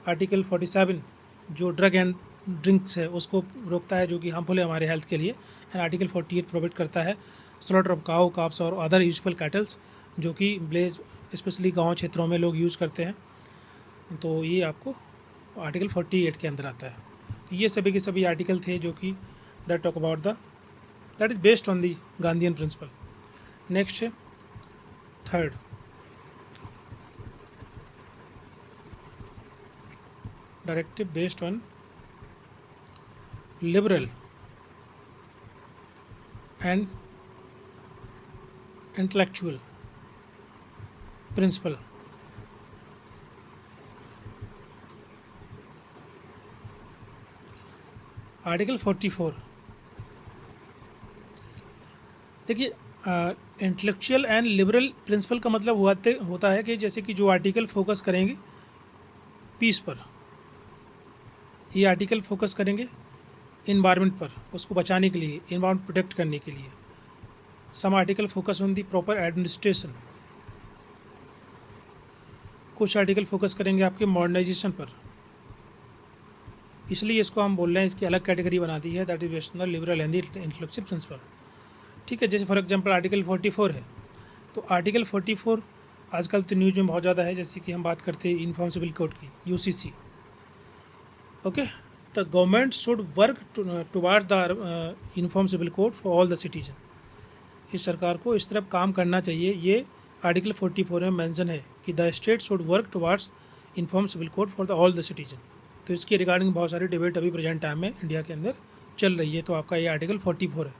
आर्टिकल 47 जो ड्रग एंड ड्रिंक्स है उसको रोकता है, जो कि हार्मफुल है हमारे हेल्थ के लिए। एंड आर्टिकल 48 प्रोवाइड करता है स्लॉटर ऑफ काउ, काप्स और अदर यूजफुल कैटल्स, जो कि विलेज स्पेशली गाँव क्षेत्रों में लोग यूज़ करते हैं। तो ये आपको आर्टिकल 48 के अंदर आता है। तो ये सभी के सभी आर्टिकल थे जो कि that talk about that is based on the Gandhian principle. Next है third, directive based on liberal and intellectual principle. Article 44, देखिए इंटेलेक्चुअल एंड लिबरल प्रिंसिपल का मतलब होता है कि जैसे कि जो आर्टिकल फोकस करेंगे पीस पर, ये आर्टिकल फोकस करेंगे इन्वायरमेंट पर, उसको बचाने के लिए, इन्वायरमेंट प्रोटेक्ट करने के लिए। Some article focus on the proper administration, कुछ आर्टिकल फोकस करेंगे आपके मॉडर्नाइजेशन पर। इसलिए इसको हम बोल रहे हैं, इसकी अलग कैटेगरी बना दी है, that is based on the liberal and the intellectual principle. ठीक है, जैसे फॉर एग्जांपल आर्टिकल 44 है, तो आर्टिकल 44 आजकल तो न्यूज़ में बहुत ज़्यादा है, जैसे कि हम बात करते हैं इन्फॉर्मेबल कोड की, UCC। Okay, the government should work towards the uniform civil code for all the citizen. इस सरकार को इस तरफ काम करना चाहिए, ये आर्टिकल 44 में मेंशन है कि the state should work towards uniform civil code for the all the citizen. तो इसके रिगार्डिंग बहुत सारी डिबेट अभी प्रेजेंट टाइम में इंडिया के अंदर चल रही है। तो आपका ये आर्टिकल 44 है।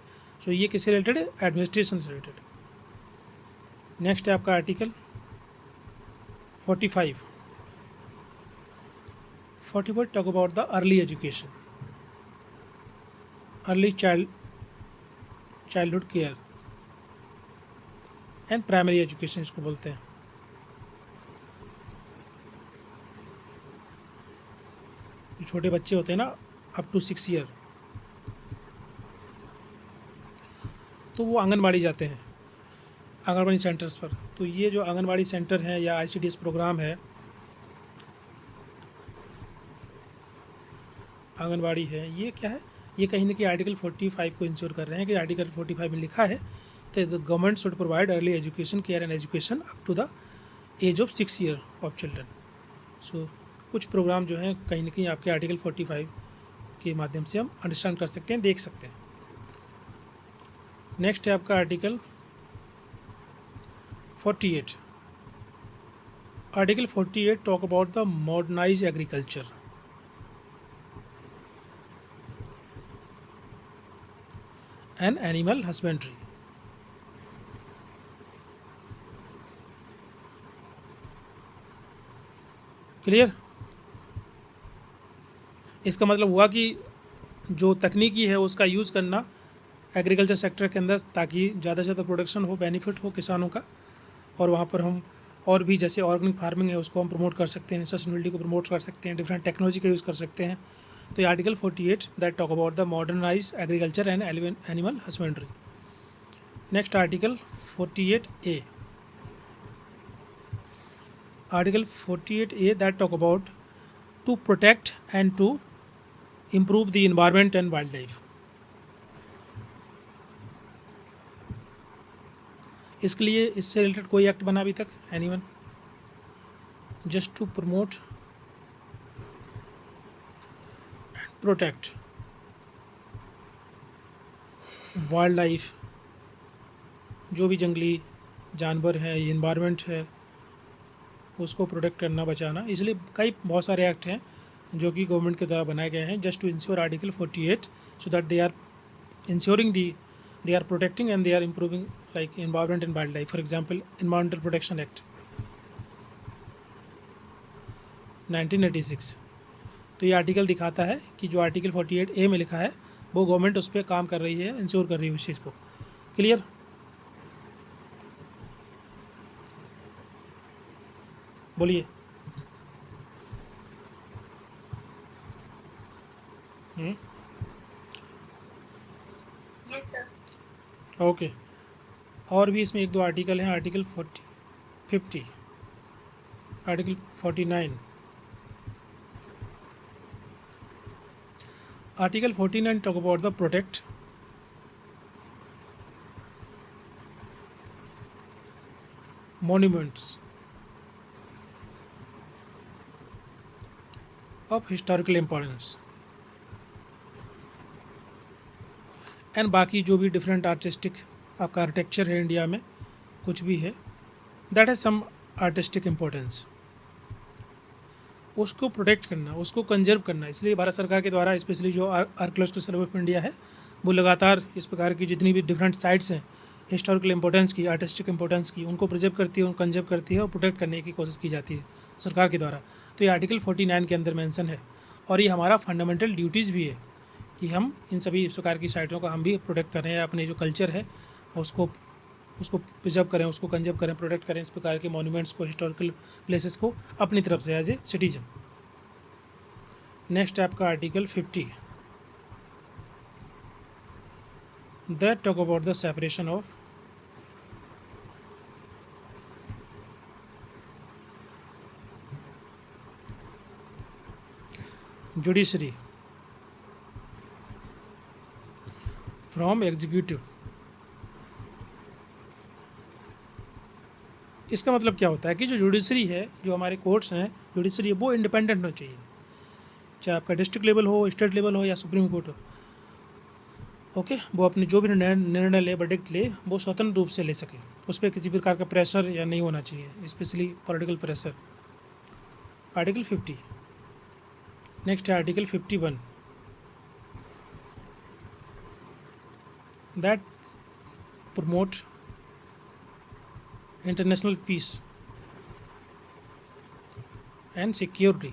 सो ये किससे रिलेटेड है? एडमिनिस्ट्रेशन से रिलेटेड। नेक्स्ट है आपका article 45। 44 talk about the early education, early childhood care and primary education इसको बोलते हैं। जो छोटे बच्चे होते हैं ना अप टू 6 ईयर, तो वो आंगनबाड़ी जाते हैं, आंगनबाड़ी सेंटर्स पर। तो ये जो आंगनबाड़ी सेंटर हैं या ICDS प्रोग्राम है, आंगनबाड़ी है, ये क्या है? ये कहीं ना कहीं आर्टिकल 45 को इंश्योर कर रहे हैं कि आर्टिकल 45 में लिखा है that the government should provide early education, care and education up to the age of 6 year of children. So कुछ प्रोग्राम जो हैं कहीं ना कहीं आपके आर्टिकल 45 के माध्यम से हम अंडरस्टैंड कर सकते हैं, देख सकते हैं। नेक्स्ट है आपका article 48। Article 48 talk about the modernise agriculture and animal husbandry. Clear? इसका मतलब हुआ कि जो तकनीकी है उसका यूज़ करना एग्रीकल्चर सेक्टर के अंदर, ताकि ज़्यादा से ज़्यादा प्रोडक्शन हो, बेनिफिट हो किसानों का। और वहाँ पर हम और भी जैसे ऑर्गेनिक फार्मिंग है उसको हम प्रमोट कर सकते हैं, सस्टेनेबिलिटी को प्रमोट कर सकते हैं, डिफरेंट टेक्नोलॉजी का यूज़ कर सकते हैं। तो ये article 48 that talk about the modernise agriculture and animal husbandry. Next article 48A। Article 48A that talk about to protect and to improve the environment and wildlife. इसके लिए इससे रिलेटेड कोई एक्ट बना अभी तक? Anyone? Just to promote and protect wild life, जो भी जंगली जानवर है, इन्वायरमेंट है, उसको प्रोटेक्ट करना, बचाना। इसलिए बहुत सारे एक्ट हैं जो कि गवर्नमेंट के द्वारा बनाए गए हैं just to ensure article 48 so that they are ensuring they are protecting and they are improving like environment and wild life. For example environmental protection act 1986। तो ये आर्टिकल दिखाता है कि जो आर्टिकल 48A में लिखा है वो गवर्नमेंट उस पर काम कर रही है, इंश्योर कर रही है उस चीज़ को। क्लियर? बोलिए। Yes sir. ओके। और भी इसमें एक दो आर्टिकल हैं, article 50, article 49। Article 49 talk about the protect monuments of historical importance and बाकी जो भी डिफरेंट आर्टिस्टिक आपका आर्किटेक्चर है इंडिया में, कुछ भी है that has some artistic importance, उसको प्रोटेक्ट करना, उसको कंजर्व करना। इसलिए भारत सरकार के द्वारा स्पेशली जो आर्कियोलॉजिकल सर्वे ऑफ इंडिया है वो लगातार इस प्रकार की जितनी भी डिफरेंट साइट्स हैं हिस्टोरिकल इंपॉर्टेंस की, आर्टिस्टिक इंपॉर्टेंस की, उनको प्रिजर्व करती है, उनको कंजर्व करती है और प्रोटेक्ट करने की कोशिश की जाती है सरकार के द्वारा। तो ये आर्टिकल 49 के अंदर मेंशन है और ये हमारा फंडामेंटल ड्यूटीज़ भी है कि हम इन सभी प्रकार की साइटों का हम भी प्रोटेक्ट करें, अपने जो कल्चर है उसको प्रिजर्व करें, उसको कंजर्व करें, प्रोटेक्ट करें, इस प्रकार के मॉन्यूमेंट्स को, हिस्टोरिकल प्लेसेस को अपनी तरफ से एज ए सिटीजन। नेक्स्ट आपका article 50 that talk about the separation of judiciary from executive. इसका मतलब क्या होता है कि जो जुडिशरी है, जो हमारे कोर्ट्स हैं, जुडिशरी है वो इंडिपेंडेंट होना चाहिए। चाहे आपका डिस्ट्रिक्ट लेवल हो, स्टेट लेवल हो या सुप्रीम कोर्ट हो। ओके, वो अपने जो भी निर्णय ले, वर्डिक्ट ले, वो स्वतंत्र रूप से ले सके, उस पर किसी प्रकार का प्रेशर या नहीं होना चाहिए, specially political pressure. Article 50। Next है article 51, that promote international peace and security.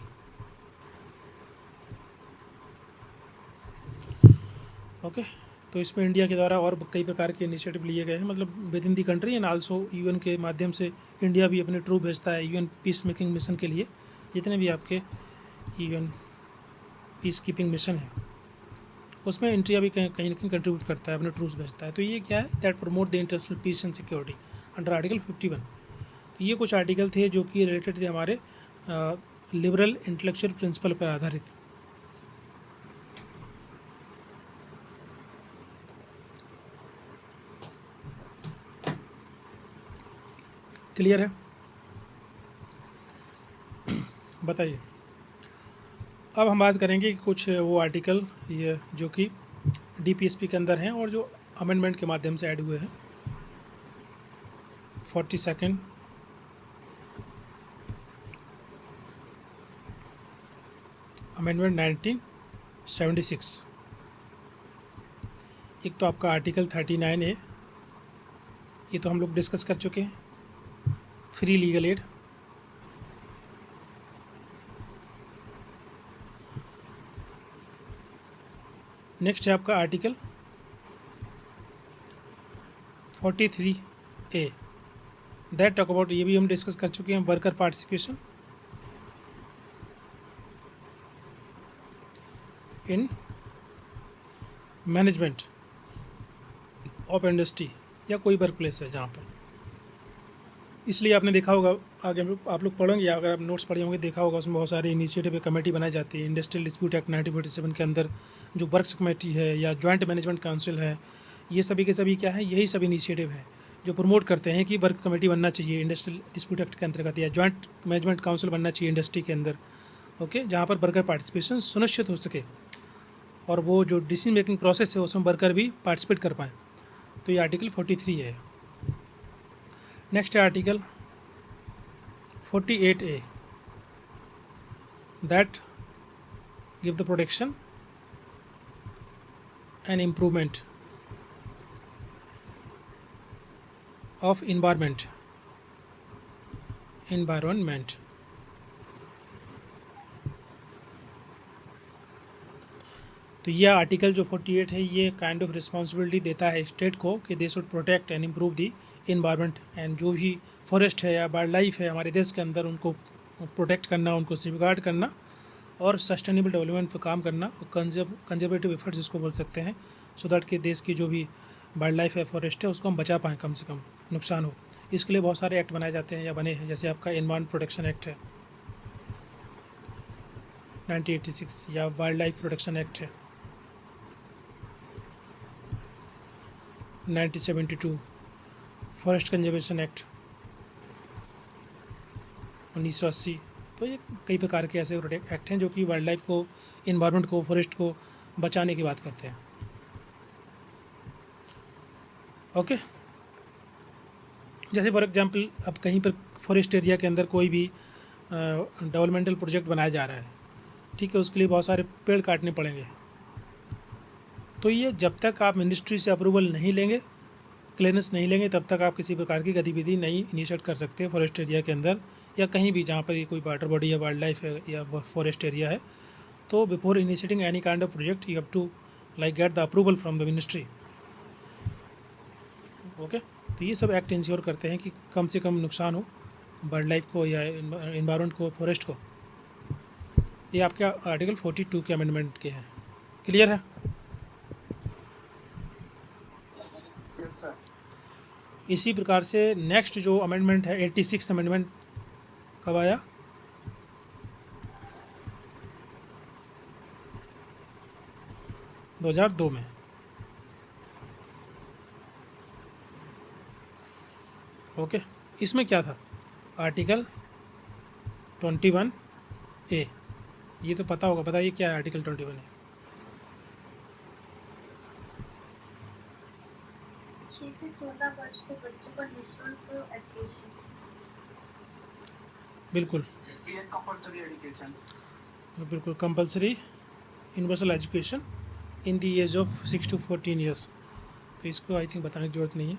Okay, तो इसमें इंडिया के द्वारा और कई प्रकार के इनिशिएटिव लिए गए हैं, मतलब with in the country and also UN के माध्यम से इंडिया भी अपने ट्रूप भेजता है यूएन पीस मेकिंग मिशन के लिए। जितने भी आपके यूएन पीस कीपिंग मिशन है उसमें इंडिया भी कहीं ना कहीं कंट्रीब्यूट करता है, अपने ट्रूप्स भेजता है। तो ये क्या है, that promote the international peace and security under article 51। तो ये कुछ आर्टिकल थे जो कि रिलेटेड थे हमारे लिबरल इंटेलेक्चुअल प्रिंसिपल पर आधारित। क्लियर है? बताइए। अब हम बात करेंगे कि कुछ वो आर्टिकल ये जो कि डीपीएसपी के अंदर हैं और जो अमेंडमेंट के माध्यम से ऐड हुए हैं। 42 अमेंडमेंट 1976। एक तो आपका आर्टिकल 39A, ये तो हम लोग डिस्कस कर चुके हैं, फ्री लीगल एड। नेक्स्ट है आपका article 43A, that talk about, ये भी हम डिस्कस कर चुके हैं, worker participation in management of industry या कोई वर्क प्लेस है जहाँ पर। इसलिए आपने देखा होगा, आगे आप लोग पढ़ेंगे या अगर आप नोट्स पढ़े होंगे देखा होगा, उसमें बहुत सारे इनिशिएटिव कमेटी बनाई जाती है। इंडस्ट्रियल डिस्प्यूट एक्ट 1947 के अंदर जो वर्क्स कमेटी है या जॉइंट मैनेजमेंट काउंसिल है, ये सभी के सभी क्या है, यही सब इनिशिएटिव है जो प्रमोट करते हैं कि वर्क कमेटी बनना चाहिए इंडस्ट्रियल डिस्प्यूट एक्ट के अंतर्गत, या जॉइंट मैनेजमेंट काउंसिल बनना चाहिए इंडस्ट्री के अंदर। ओके, जहाँ पर वर्कर पार्टिसिपेशन सुनिश्चित हो सके और वो जो डिसीजन मेकिंग प्रोसेस है उसमें वर्कर भी पार्टिसिपेट कर पाएँ। तो ये आर्टिकल 43 है। नेक्स्ट है article 48A, that give the protection and improvement of environment. तो ये आर्टिकल जो 48 है ये काइंड ऑफ रिस्पॉन्सिबिलिटी देता है स्टेट को कि they should protect and improve the environment and जो भी फॉरेस्ट है या वाइल्ड लाइफ है हमारे देश के अंदर उनको प्रोटेक्ट करना, उनको सेफगार्ड करना और सस्टेनेबल डेवलपमेंट पर काम करना और कंजर्वेटिव एफर्ट्स जिसको बोल सकते हैं, सो दैट कि देश की जो भी वाइल्ड लाइफ है, फॉरेस्ट है, उसको हम बचा पाएँ, कम से कम नुकसान हो। इसके लिए बहुत सारे एक्ट बनाए जाते हैं या बने हैं, जैसे आपका एनवायरमेंट प्रोटेक्शन एक्ट है 1986 या वाइल्ड लाइफ प्रोटेक्शन एक्ट है 1972, फॉरेस्ट कंजर्वेशन एक्ट 1980। तो ये कई प्रकार के ऐसे एक्ट हैं जो कि वाइल्ड लाइफ को, इन्वायरमेंट को, फॉरेस्ट को बचाने की बात करते हैं। ओके, जैसे फॉर एग्जांपल अब कहीं पर फॉरेस्ट एरिया के अंदर कोई भी डेवलपमेंटल प्रोजेक्ट बनाया जा रहा है, ठीक है, उसके लिए बहुत सारे पेड़ काटने पड़ेंगे। तो ये जब तक आप मिनिस्ट्री से अप्रूवल नहीं लेंगे, क्लियरेंस नहीं लेंगे, तब तक आप किसी प्रकार की गतिविधि नहीं इनिशिएट कर सकते फॉरेस्ट एरिया के अंदर या कहीं भी जहाँ पर ये कोई वाटर बॉडी या वाइल्ड लाइफ है या फॉरेस्ट एरिया है। तो before initiating any kind of project you have to like get the approval from the ministry. Okay, तो ये सब एक्ट इंश्योर करते हैं कि कम से कम नुकसान हो वाइल्ड लाइफ को या इन्वायरमेंट को, फॉरेस्ट को। ये आपके आर्टिकल 42 के अमेंडमेंट के हैं। क्लियर है? इसी प्रकार से नेक्स्ट जो अमेंडमेंट है 86 अमेंडमेंट कब आया? दो 2002 में। ओके, इसमें क्या था? आर्टिकल 21A ये तो पता होगा, बताइए क्या है आर्टिकल 21 है। 6 से 14 वर्ष के बच्चों को निःशुल्क एजुकेशन। बिल्कुल ये कंपल्सरी एजुकेशन। बिल्कुल, compulsory universal education in the age of 6 to 14 years. तो इसको आई थिंक बताने की ज़रूरत नहीं है।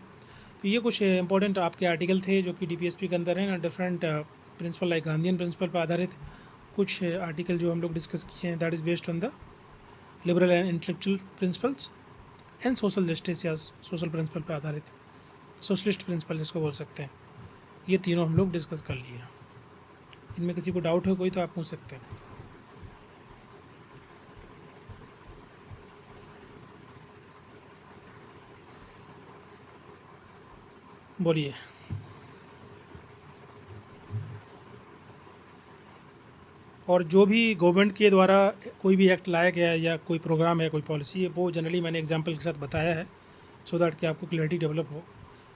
तो ये कुछ इंपॉर्टेंट आपके आर्टिकल थे जो कि डीपीएसपी के अंदर हैं, different principle like Gandhian principle पर आधारित कुछ आर्टिकल जो हम लोग डिस्कस किए हैं, that is based on the liberal and intellectual principles and social justice या सोशल प्रिंसिपल पर आधारित, सोशलिस्ट प्रिंसिपल जिसको बोल सकते हैं। ये तीनों हम लोग डिस्कस कर लिए। इनमें किसी को डाउट हो कोई तो आप पूछ सकते हैं। बोलिए। और जो भी गवर्नमेंट के द्वारा कोई भी एक्ट लाया गया है या कोई प्रोग्राम है, कोई पॉलिसी है, वो जनरली मैंने एग्जांपल के साथ बताया है सो दैट कि आपको क्लैरिटी डेवलप हो।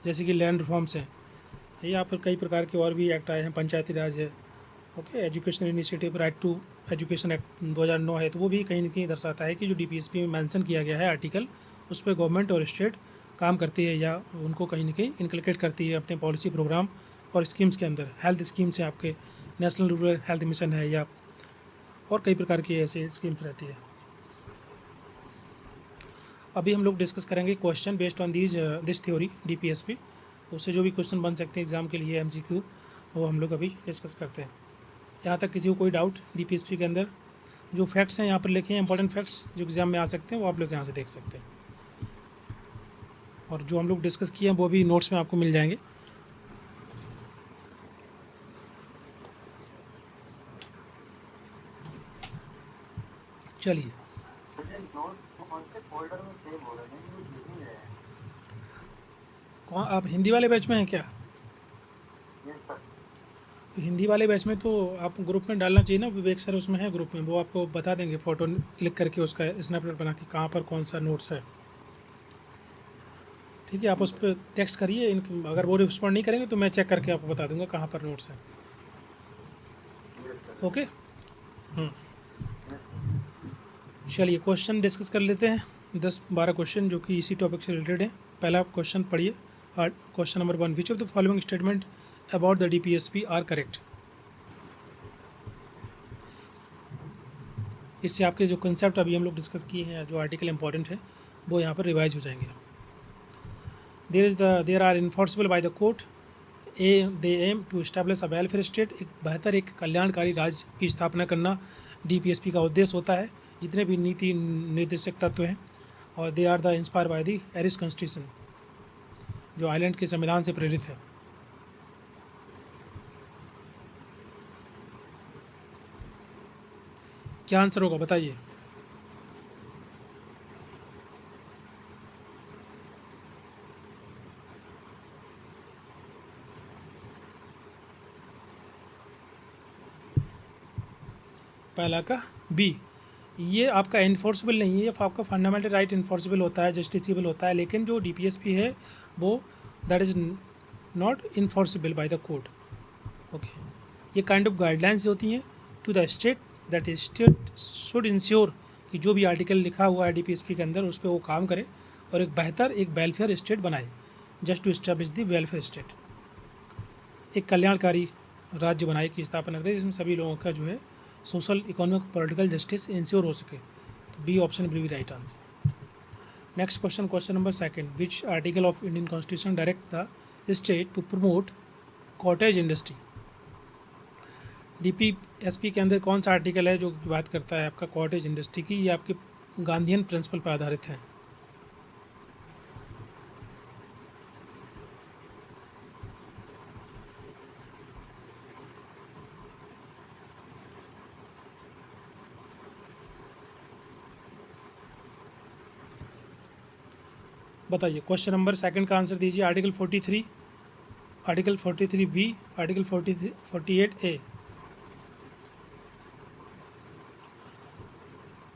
जैसे कि लैंड रिफॉर्म्स हैं, यहाँ पर कई प्रकार के और भी एक्ट आए हैं, पंचायती राज है, okay, education initiative right to education act 2009 है, तो वो भी कहीं ना कहीं दर्शाता है कि जो डीपीएसपी में मेंशन किया गया है आर्टिकल, उस पर गवर्नमेंट और स्टेट काम करती है या उनको कहीं ना कहीं इनकलकेट करती है अपने पॉलिसी प्रोग्राम और स्कीम्स के अंदर। हेल्थ स्कीम्स हैं आपके, नेशनल रूरल हेल्थ मिशन है, या और कई प्रकार की ऐसे स्कीम्स रहती है। अभी हम लोग डिस्कस करेंगे question based on this theory DPSP. उससे जो भी क्वेश्चन बन सकते हैं एग्ज़ाम के लिए एमसीक्यू, वो हम लोग अभी डिस्कस करते हैं। यहाँ तक किसी को कोई डाउट डीपीएसपी के अंदर जो फैक्ट्स हैं यहाँ पर लिखे हैं, इंपॉर्टेंट फैक्ट्स जो एग्ज़ाम में आ सकते हैं, वो आप लोग यहाँ से देख सकते हैं। और जो हम लोग डिस्कस किए हैं वो भी नोट्स में आपको मिल जाएंगे। चलिए, मुझे नोट कौन से फोल्डर में सेव हो रहे हैं वो दिख नहीं रहे हैं। कौन आप हिंदी वाले बैच में हैं क्या? Yes sir. हिंदी वाले बैच में तो आप ग्रुप में डालना चाहिए ना, विवेक सर उसमें है ग्रुप में, वो आपको बता देंगे फ़ोटो क्लिक करके उसका स्नैपशॉट बना के कहाँ पर कौन सा नोट्स है। ठीक है, आप उस पर टेक्स्ट करिए, अगर वो रिस्पॉन्ड नहीं करेंगे तो मैं चेक करके आपको बता दूंगा कहाँ पर नोट्स हैं। ओके, चलिए क्वेश्चन डिस्कस कर लेते हैं। 10-12 क्वेश्चन जो कि इसी टॉपिक से रिलेटेड हैं। पहला क्वेश्चन पढ़िए, question number 1, which of the following statement about the DPSP are correct. इससे आपके जो कंसेप्ट अभी हम लोग डिस्कस किए हैं, जो आर्टिकल इंपॉर्टेंट है, वो यहाँ पर रिवाइज हो जाएंगे। There are enforceable by the court, they aim to establish a welfare state. एक बेहतर, एक कल्याणकारी राज्य की स्थापना करना डीपीएसपी का उद्देश्य होता है, जितने भी नीति निर्देशक तत्व हैं। और they are the inspire by the Irish constitution, जो आयरलैंड के संविधान से प्रेरित है। क्या आंसर होगा बताइए। पहला का बी, ये आपका इन्फोर्सिबल नहीं है, ये आपका फंडामेंटल राइट इन्फोर्सिबल होता है, जस्टिसेबल होता है, लेकिन जो डीपीएसपी है वो that is not enforceable by the court. Okay, ये काइंड ऑफ गाइडलाइंस होती हैं to the state, that state should ensure कि जो भी आर्टिकल लिखा हुआ है डीपीएसपी के अंदर उस पर वो काम करे और एक बेहतर, एक वेलफेयर स्टेट बनाए, just to establish the welfare state, एक कल्याणकारी राज्य बनाए की स्थापना करे जिसमें सभी लोगों का जो है social, economic, political justice ensure हो सके। तो B option will be right answer. Next question, question number 2, which article of Indian constitution direct the state to promote cottage industry. DPSP के अंदर कौन सा आर्टिकल है जो बात करता है आपका कॉटेज इंडस्ट्री की? ये आपके गांधीयन प्रिंसिपल पर आधारित है। बताइए, क्वेश्चन नंबर 2 का आंसर दीजिए। आर्टिकल 43, आर्टिकल 43 बी, आर्टिकल 48 ए।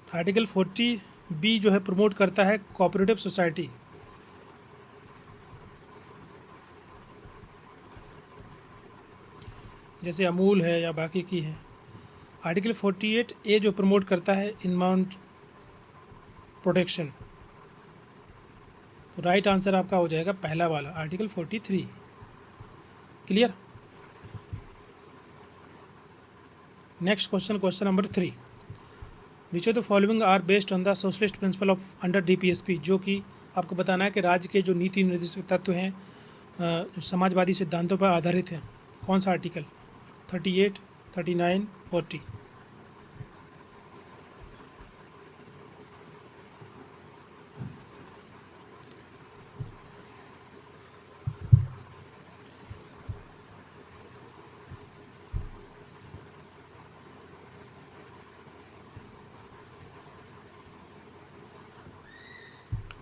आर्टिकल 40 बी जो है प्रमोट करता है कोऑपरेटिव सोसाइटी। जैसे अमूल है या बाकी की है, आर्टिकल 48 ए जो प्रमोट करता है इन्वायरमेंट प्रोटेक्शन, तो राइट आंसर आपका हो जाएगा पहला वाला article 43। Clear. Next question, question number 3, which of the following are based on the socialist principle of under DPSP, जो कि आपको बताना है कि राज्य के जो नीति निर्देशक तत्व हैं जो समाजवादी सिद्धांतों पर आधारित हैं। कौन सा आर्टिकल? 38, 39, 40।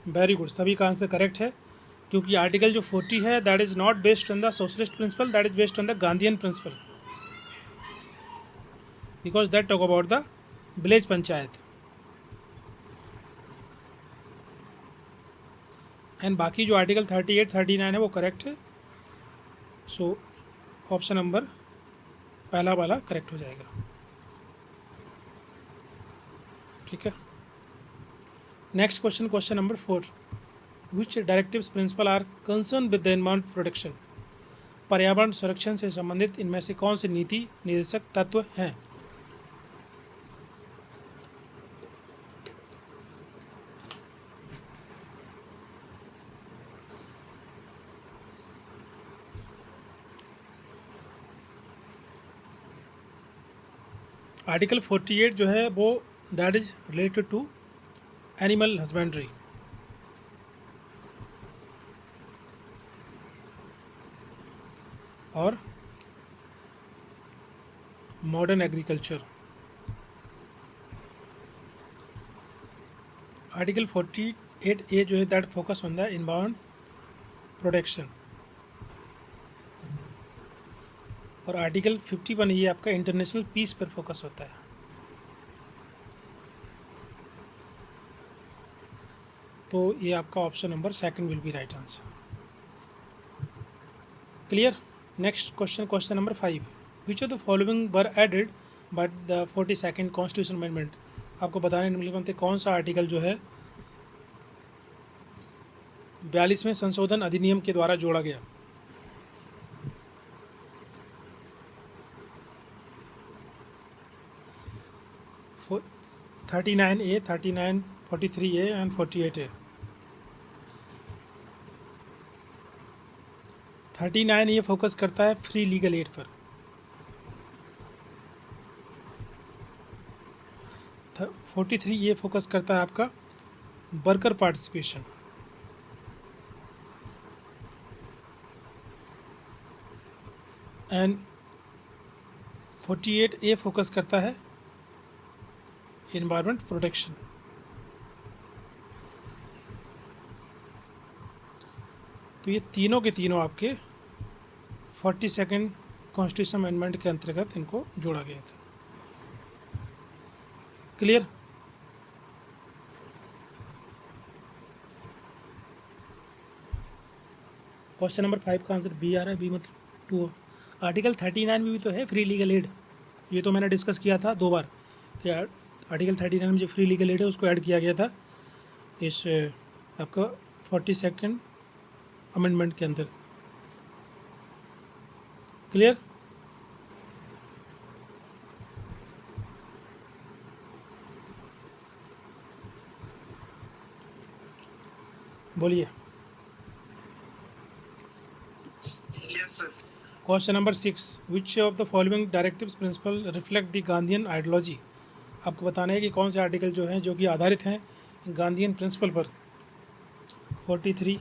वेरी गुड, सभी का आंसर करेक्ट है, क्योंकि आर्टिकल जो 40 है that is not based on the socialist principle, that is based on the Gandhian principle, because that talk about the village panchayat. And बाकी जो आर्टिकल 38, 39 है वो करेक्ट है। सो ऑप्शन नंबर पहला वाला करेक्ट हो जाएगा। ठीक है। Next question, question number 4, which directives principle are concern with the environment protection, पर्यावरण संरक्षण से संबंधित इनमें से कौन से नीति निर्देशक तत्व हैं? आर्टिकल 48 जो है वो that is related to animal husbandry, और मॉडर्न एग्रीकल्चर। आर्टिकल 48 ए जो है that focus on the environment protection, और आर्टिकल 51 ये आपका इंटरनेशनल पीस पर फोकस होता है। तो ये आपका option number second will be right answer. Clear. Next question, question number 5, which of the following were added by the 42nd constitution amendment, आपको बताने निम्नलिखित में कौन सा आर्टिकल जो है 42वें संशोधन अधिनियम के द्वारा जोड़ा गया? फो 39A, 39, 43A एंड 48A। 39 ये फोकस करता है फ्री लीगल एड पर, 43 ये फोकस करता है आपका worker participation, and 48 A focus करता है एनवायरनमेंट प्रोटेक्शन। तो ये तीनों के तीनों आपके 42nd कॉन्स्टिट्यूशन अमेंडमेंट के अंतर्गत इनको जोड़ा गया था। क्लियर। क्वेश्चन नंबर 5 का आंसर बी आ रहा है, बी मतलब 2। आर्टिकल 39 में भी तो है फ्री लीगल एड, ये तो मैंने डिस्कस किया था 2 बार कि आर्टिकल 39 में जो फ्री लीगल एड है उसको ऐड किया गया था इस आपका 42nd अमेंडमेंट के अंदर। क्लियर। बोलिए। Yes, sir. Question number 6, which of the following directives principle reflect the Gandhian ideology, आपको बताना है कि कौन से आर्टिकल जो हैं जो कि आधारित हैं गांधीयन प्रिंसिपल पर। 43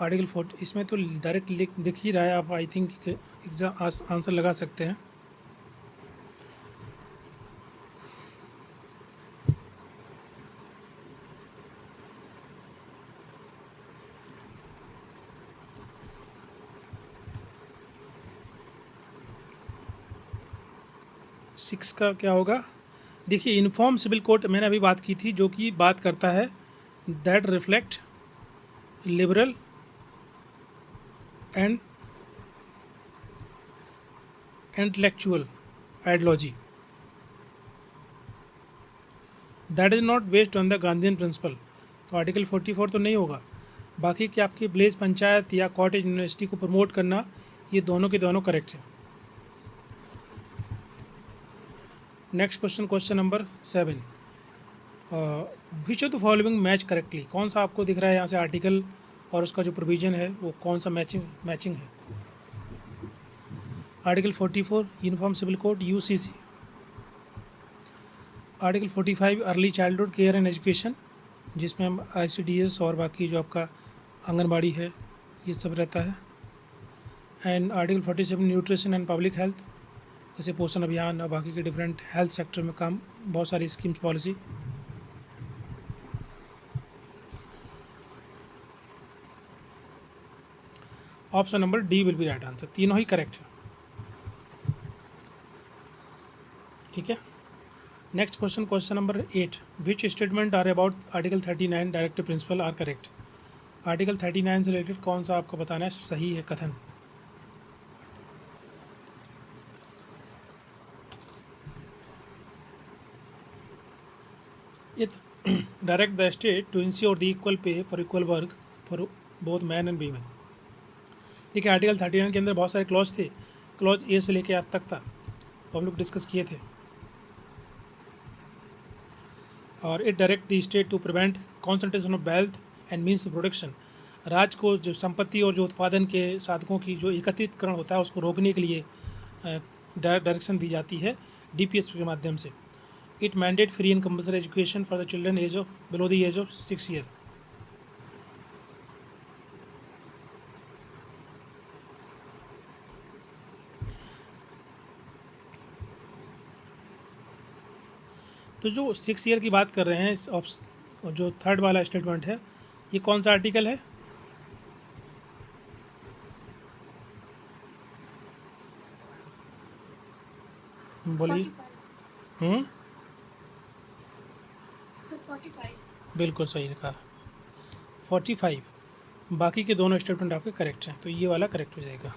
आर्टिकल 40, इसमें तो डायरेक्ट दिख ही रहा है, आप आई थिंक एग्जाम आंसर लगा सकते हैं। सिक्स का क्या होगा? देखिए यूनिफॉर्म सिविल कोड मैंने अभी बात की थी, जो कि बात करता है that reflect liberal and intellectual ideology that is not based on the Gandhian principle, तो आर्टिकल 44 तो नहीं होगा। बाकी कि आपकी विलेज पंचायत या कॉटेज यूनिवर्सिटी को प्रमोट करना, ये दोनों के दोनों करेक्ट हैं। Next question, question number 7, which of the following match correctly, कौन सा आपको दिख रहा है यहाँ से आर्टिकल और उसका जो प्रोविजन है वो कौन सा मैचिंग है। Article 44 uniform civil code UCC, article 45 early childhood care and education जिसमें हम ICDS और बाकी जो आपका आंगनबाड़ी है ये सब रहता है, and article 47 nutrition and public health जैसे पोषण अभियान और बाकी के डिफरेंट हेल्थ सेक्टर में काम, बहुत सारी schemes policy. Option number D will be right answer, तीनों ही करेक्ट है। ठीक है। Next question, question number 8, which statement are about article 39 directive principle are correct. Article 39 से रिलेटेड कौन सा आपको बताना है सही है कथन। It direct the state to ensure the equal pay for equal work for both men and women। देखिए आर्टिकल 39 के अंदर बहुत सारे क्लॉज थे, क्लॉज ए से लेके आप तक था, तो हम लोग डिस्कस किए थे। और it direct the state to prevent concentration of wealth and means of production, राज्य को जो संपत्ति और जो उत्पादन के साधकों की जो एकत्रितकरण होता है उसको रोकने के लिए डायरेक्शन दी जाती है DPSP के माध्यम से। It mandate free and compulsory education for the children age of below the age of 6 year. तो जो 6 ईयर की बात कर रहे हैं इस जो थर्ड वाला स्टेटमेंट है, ये कौन सा आर्टिकल है। बोलिए। 45 बिल्कुल सही कहा, 45। बाकी के दोनों स्टेटमेंट आपके करेक्ट हैं, तो ये वाला करेक्ट हो जाएगा।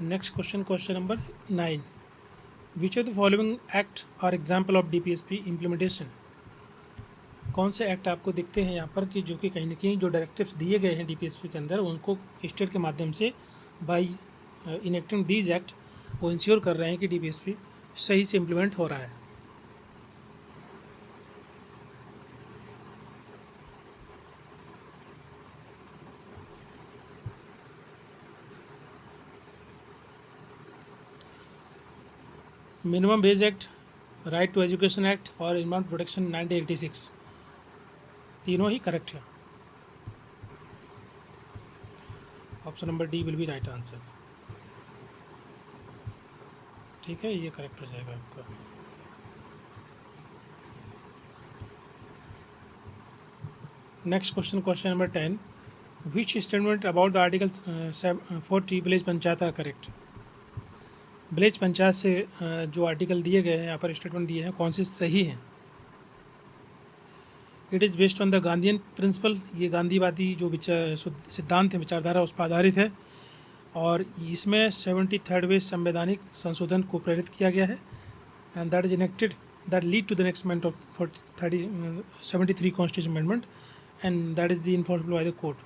Next question, question number 9, which of the following act are example of DPSP implementation. कौन से एक्ट आपको दिखते हैं यहाँ पर कि जो कि कहीं ना कहीं जो डायरेक्टिव्स दिए गए हैं DPSP के अंदर उनको स्टेट के माध्यम से बाई इनेक्टिंग दीज एक्ट वो इंश्योर कर रहे हैं कि DPSP सही से इम्प्लीमेंट हो रहा है। Minimum wage act, right to education act और इन्वायरमेंट प्रोटेक्शन 1986, तीनों ही करेक्ट है। Option number D will be right answer. ठीक है, ये करेक्ट हो जाएगा आपका। Next question, question number 10, which statement about the article 40 village panchayat are correct. Village panchayat से जो आर्टिकल दिए गए हैं यहाँ पर स्टेटमेंट दिए हैं कौन से सही हैं। It is based on the Gandhian principle, ये गांधीवादी जो सिद्धांत है, विचारधारा उस पर आधारित है, और इसमें 73वें संवैधानिक संशोधन को प्रेरित किया गया है, and that is enacted that lead to the next amendment of 73 constitution amendment, and that is the enforceable by the court.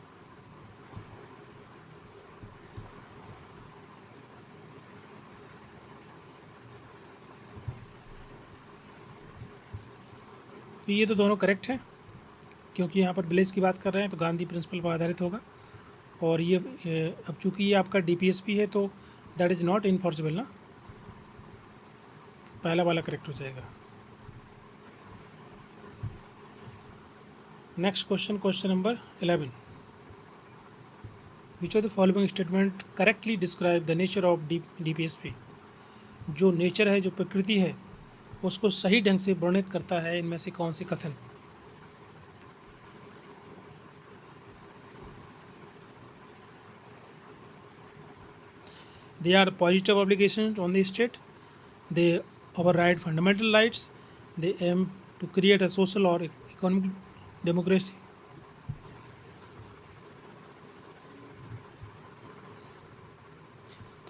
तो ये तो दोनों करेक्ट हैं, क्योंकि यहाँ पर विलेज की बात कर रहे हैं तो गांधी प्रिंसिपल पर आधारित होगा, और ये अब चूँकि ये आपका DPSP है तो दैट इज़ नॉट इन्फोर्सेबल ना, पहला वाला करेक्ट हो जाएगा। Next question, question number 11, which of the following statement correctly describe the nature of DPSP। जो नेचर है, जो प्रकृति है, उसको सही ढंग से वर्णित करता है, इनमें से कौन से कथन। They are positive obligations on the state, they override fundamental rights, they aim to create a social or economic democracy।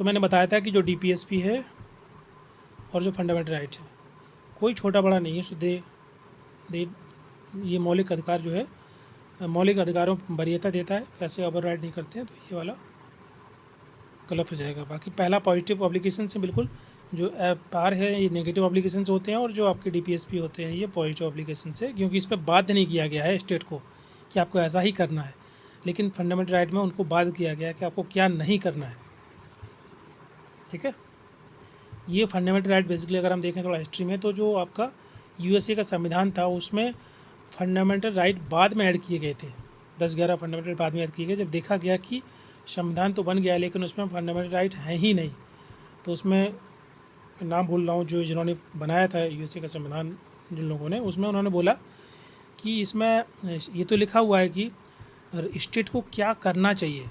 तो मैंने बताया था कि जो डीपीएसपी है और जो फंडामेंटल राइट है कोई छोटा बड़ा नहीं है, सो दे ये मौलिक अधिकार जो है मौलिक अधिकारों पर वरीयता देता है, ऐसे ओवरराइड नहीं करते हैं, तो ये वाला गलत हो जाएगा। बाकी पहला पॉजिटिव ऑब्लिगेशन से बिल्कुल, जो पार है ये नेगेटिव ऑब्लिगेशन होते हैं और जो आपके डीपीएसपी होते हैं ये पॉजिटिव ऑब्लिगेशन से, क्योंकि इस पर बाध्य नहीं किया गया है स्टेट को कि आपको ऐसा ही करना है, लेकिन फंडामेंटल राइट में उनको बाध्य किया गया है कि आपको क्या नहीं करना है। ठीक है, ये फंडामेंटल राइट बेसिकली अगर हम देखें थोड़ा हिस्ट्री में, तो जो आपका यूएसए का संविधान था उसमें फंडामेंटल राइट बाद में ऐड किए गए थे, 10-11 फंडामेंटल बाद में ऐड किए गए। जब देखा गया कि संविधान तो बन गया लेकिन उसमें फंडामेंटल राइट है ही नहीं, तो उसमें नाम भूल रहा हूँ जो जिन्होंने बनाया था यूएसए का संविधान जिन लोगों ने, उसमें उन्होंने बोला कि इसमें ये तो लिखा हुआ है कि स्टेट को क्या करना चाहिए,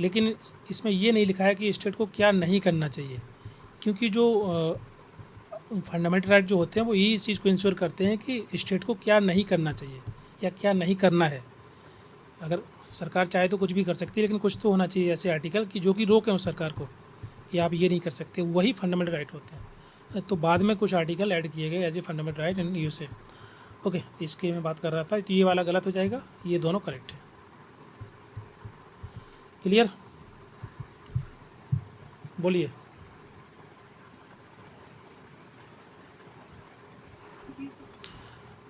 लेकिन इसमें ये नहीं लिखा है कि स्टेट को क्या नहीं करना चाहिए, क्योंकि जो फंडामेंटल राइट जो होते हैं वो यही इस चीज़ को इंश्योर करते हैं कि स्टेट को क्या नहीं करना चाहिए या क्या नहीं करना है। अगर सरकार चाहे तो कुछ भी कर सकती है, लेकिन कुछ तो होना चाहिए ऐसे आर्टिकल कि जो कि रोकें उस सरकार को कि आप ये नहीं कर सकते, वही फंडामेंटल राइट होते हैं। तो बाद में कुछ आर्टिकल ऐड किए गए as a fundamental right in USA. Okay, इसकी मैं बात कर रहा था, तो ये वाला गलत हो जाएगा, ये दोनों करेक्ट है। क्लियर, बोलिए।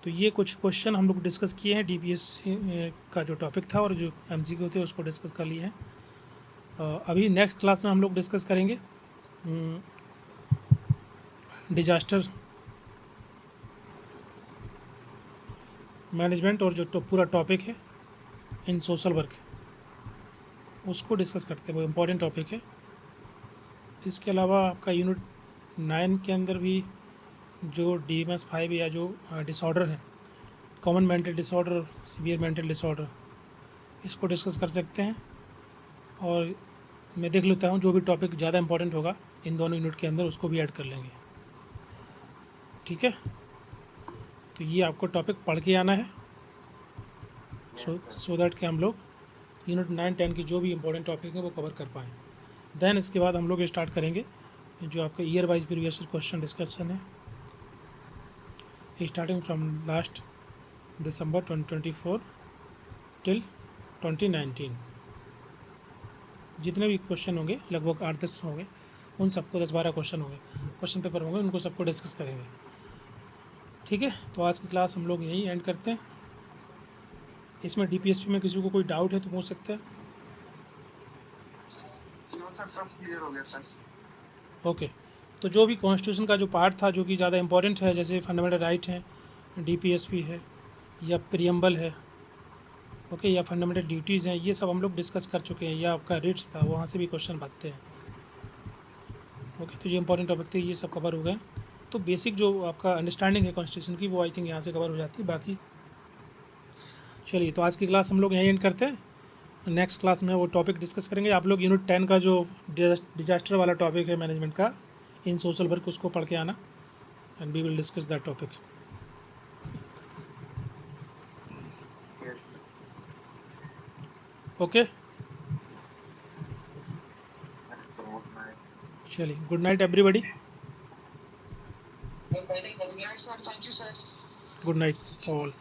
तो ये कुछ क्वेश्चन हम लोग डिस्कस किए हैं, डीपीएससी का जो टॉपिक था और जो एमसीक्यू थे उसको डिस्कस कर लिए हैं। अभी नेक्स्ट क्लास में हम लोग डिस्कस करेंगे डिजास्टर मैनेजमेंट और जो पूरा टॉपिक है इन सोशल वर्क उसको डिस्कस करते हैं, वो इम्पोर्टेंट टॉपिक है। इसके अलावा आपका यूनिट 9 के अंदर भी जो DMS5 या जो डिसऑर्डर है, कॉमन मेंटल डिसऑर्डर और सीवियर मेंटल डिसऑर्डर, इसको डिस्कस कर सकते हैं। और मैं देख लेता हूँ जो भी टॉपिक ज़्यादा इंपॉर्टेंट होगा इन दोनों यूनिट के अंदर उसको भी ऐड कर लेंगे। ठीक है, तो ये आपको टॉपिक पढ़ के आना है सो दैट कि हम लोग यूनिट 9-10 की जो भी इंपॉर्टेंट टॉपिक है वो कवर कर पाएँ। देन इसके बाद हम लोग स्टार्ट करेंगे जो आपका year wise previous question discussion है, starting from last December 2024 till 2019। जितने भी क्वेश्चन होंगे लगभग 8-10 होंगे, उन सबको 10-12 क्वेश्चन होंगे, क्वेश्चन पेपर होंगे, उनको सबको डिस्कस करेंगे। ठीक है, तो आज की क्लास हम लोग यहीं एंड करते हैं। इसमें डीपीएसपी में किसी को कोई डाउट है तो पूछ सकते हैं। सर सब क्लियर हो गया सर। ओके, तो जो भी कॉन्स्टिट्यूशन का जो पार्ट था जो कि ज़्यादा इंपॉर्टेंट है, जैसे फंडामेंटल राइट है, डीपीएसपी है या प्रीएम्बल है, ओके, या फंडामेंटल ड्यूटीज़ हैं, ये सब हम लोग डिस्कस कर चुके हैं। या आपका रिट्स था, वहाँ से भी क्वेश्चन बनते हैं। ओके, तो जो इंपॉर्टेंट टॉपिक थे ये सब कवर हो गए। तो बेसिक जो आपका अंडरस्टैंडिंग है कॉन्स्टिट्यूशन की वो आई थिंक यहाँ से कवर हो जाती है। बाकी चलिए, तो आज की क्लास हम लोग यहीं एंड करते हैं। नेक्स्ट क्लास में वो टॉपिक डिस्कस करेंगे। आप लोग यूनिट 10 का जो डिजास्टर वाला टॉपिक है मैनेजमेंट का इन सोशल वर्क, उसको पढ़ के आना and we will discuss that topic. Okay, चलिए, good night everybody. Good night sir, thank you sir. Good night all.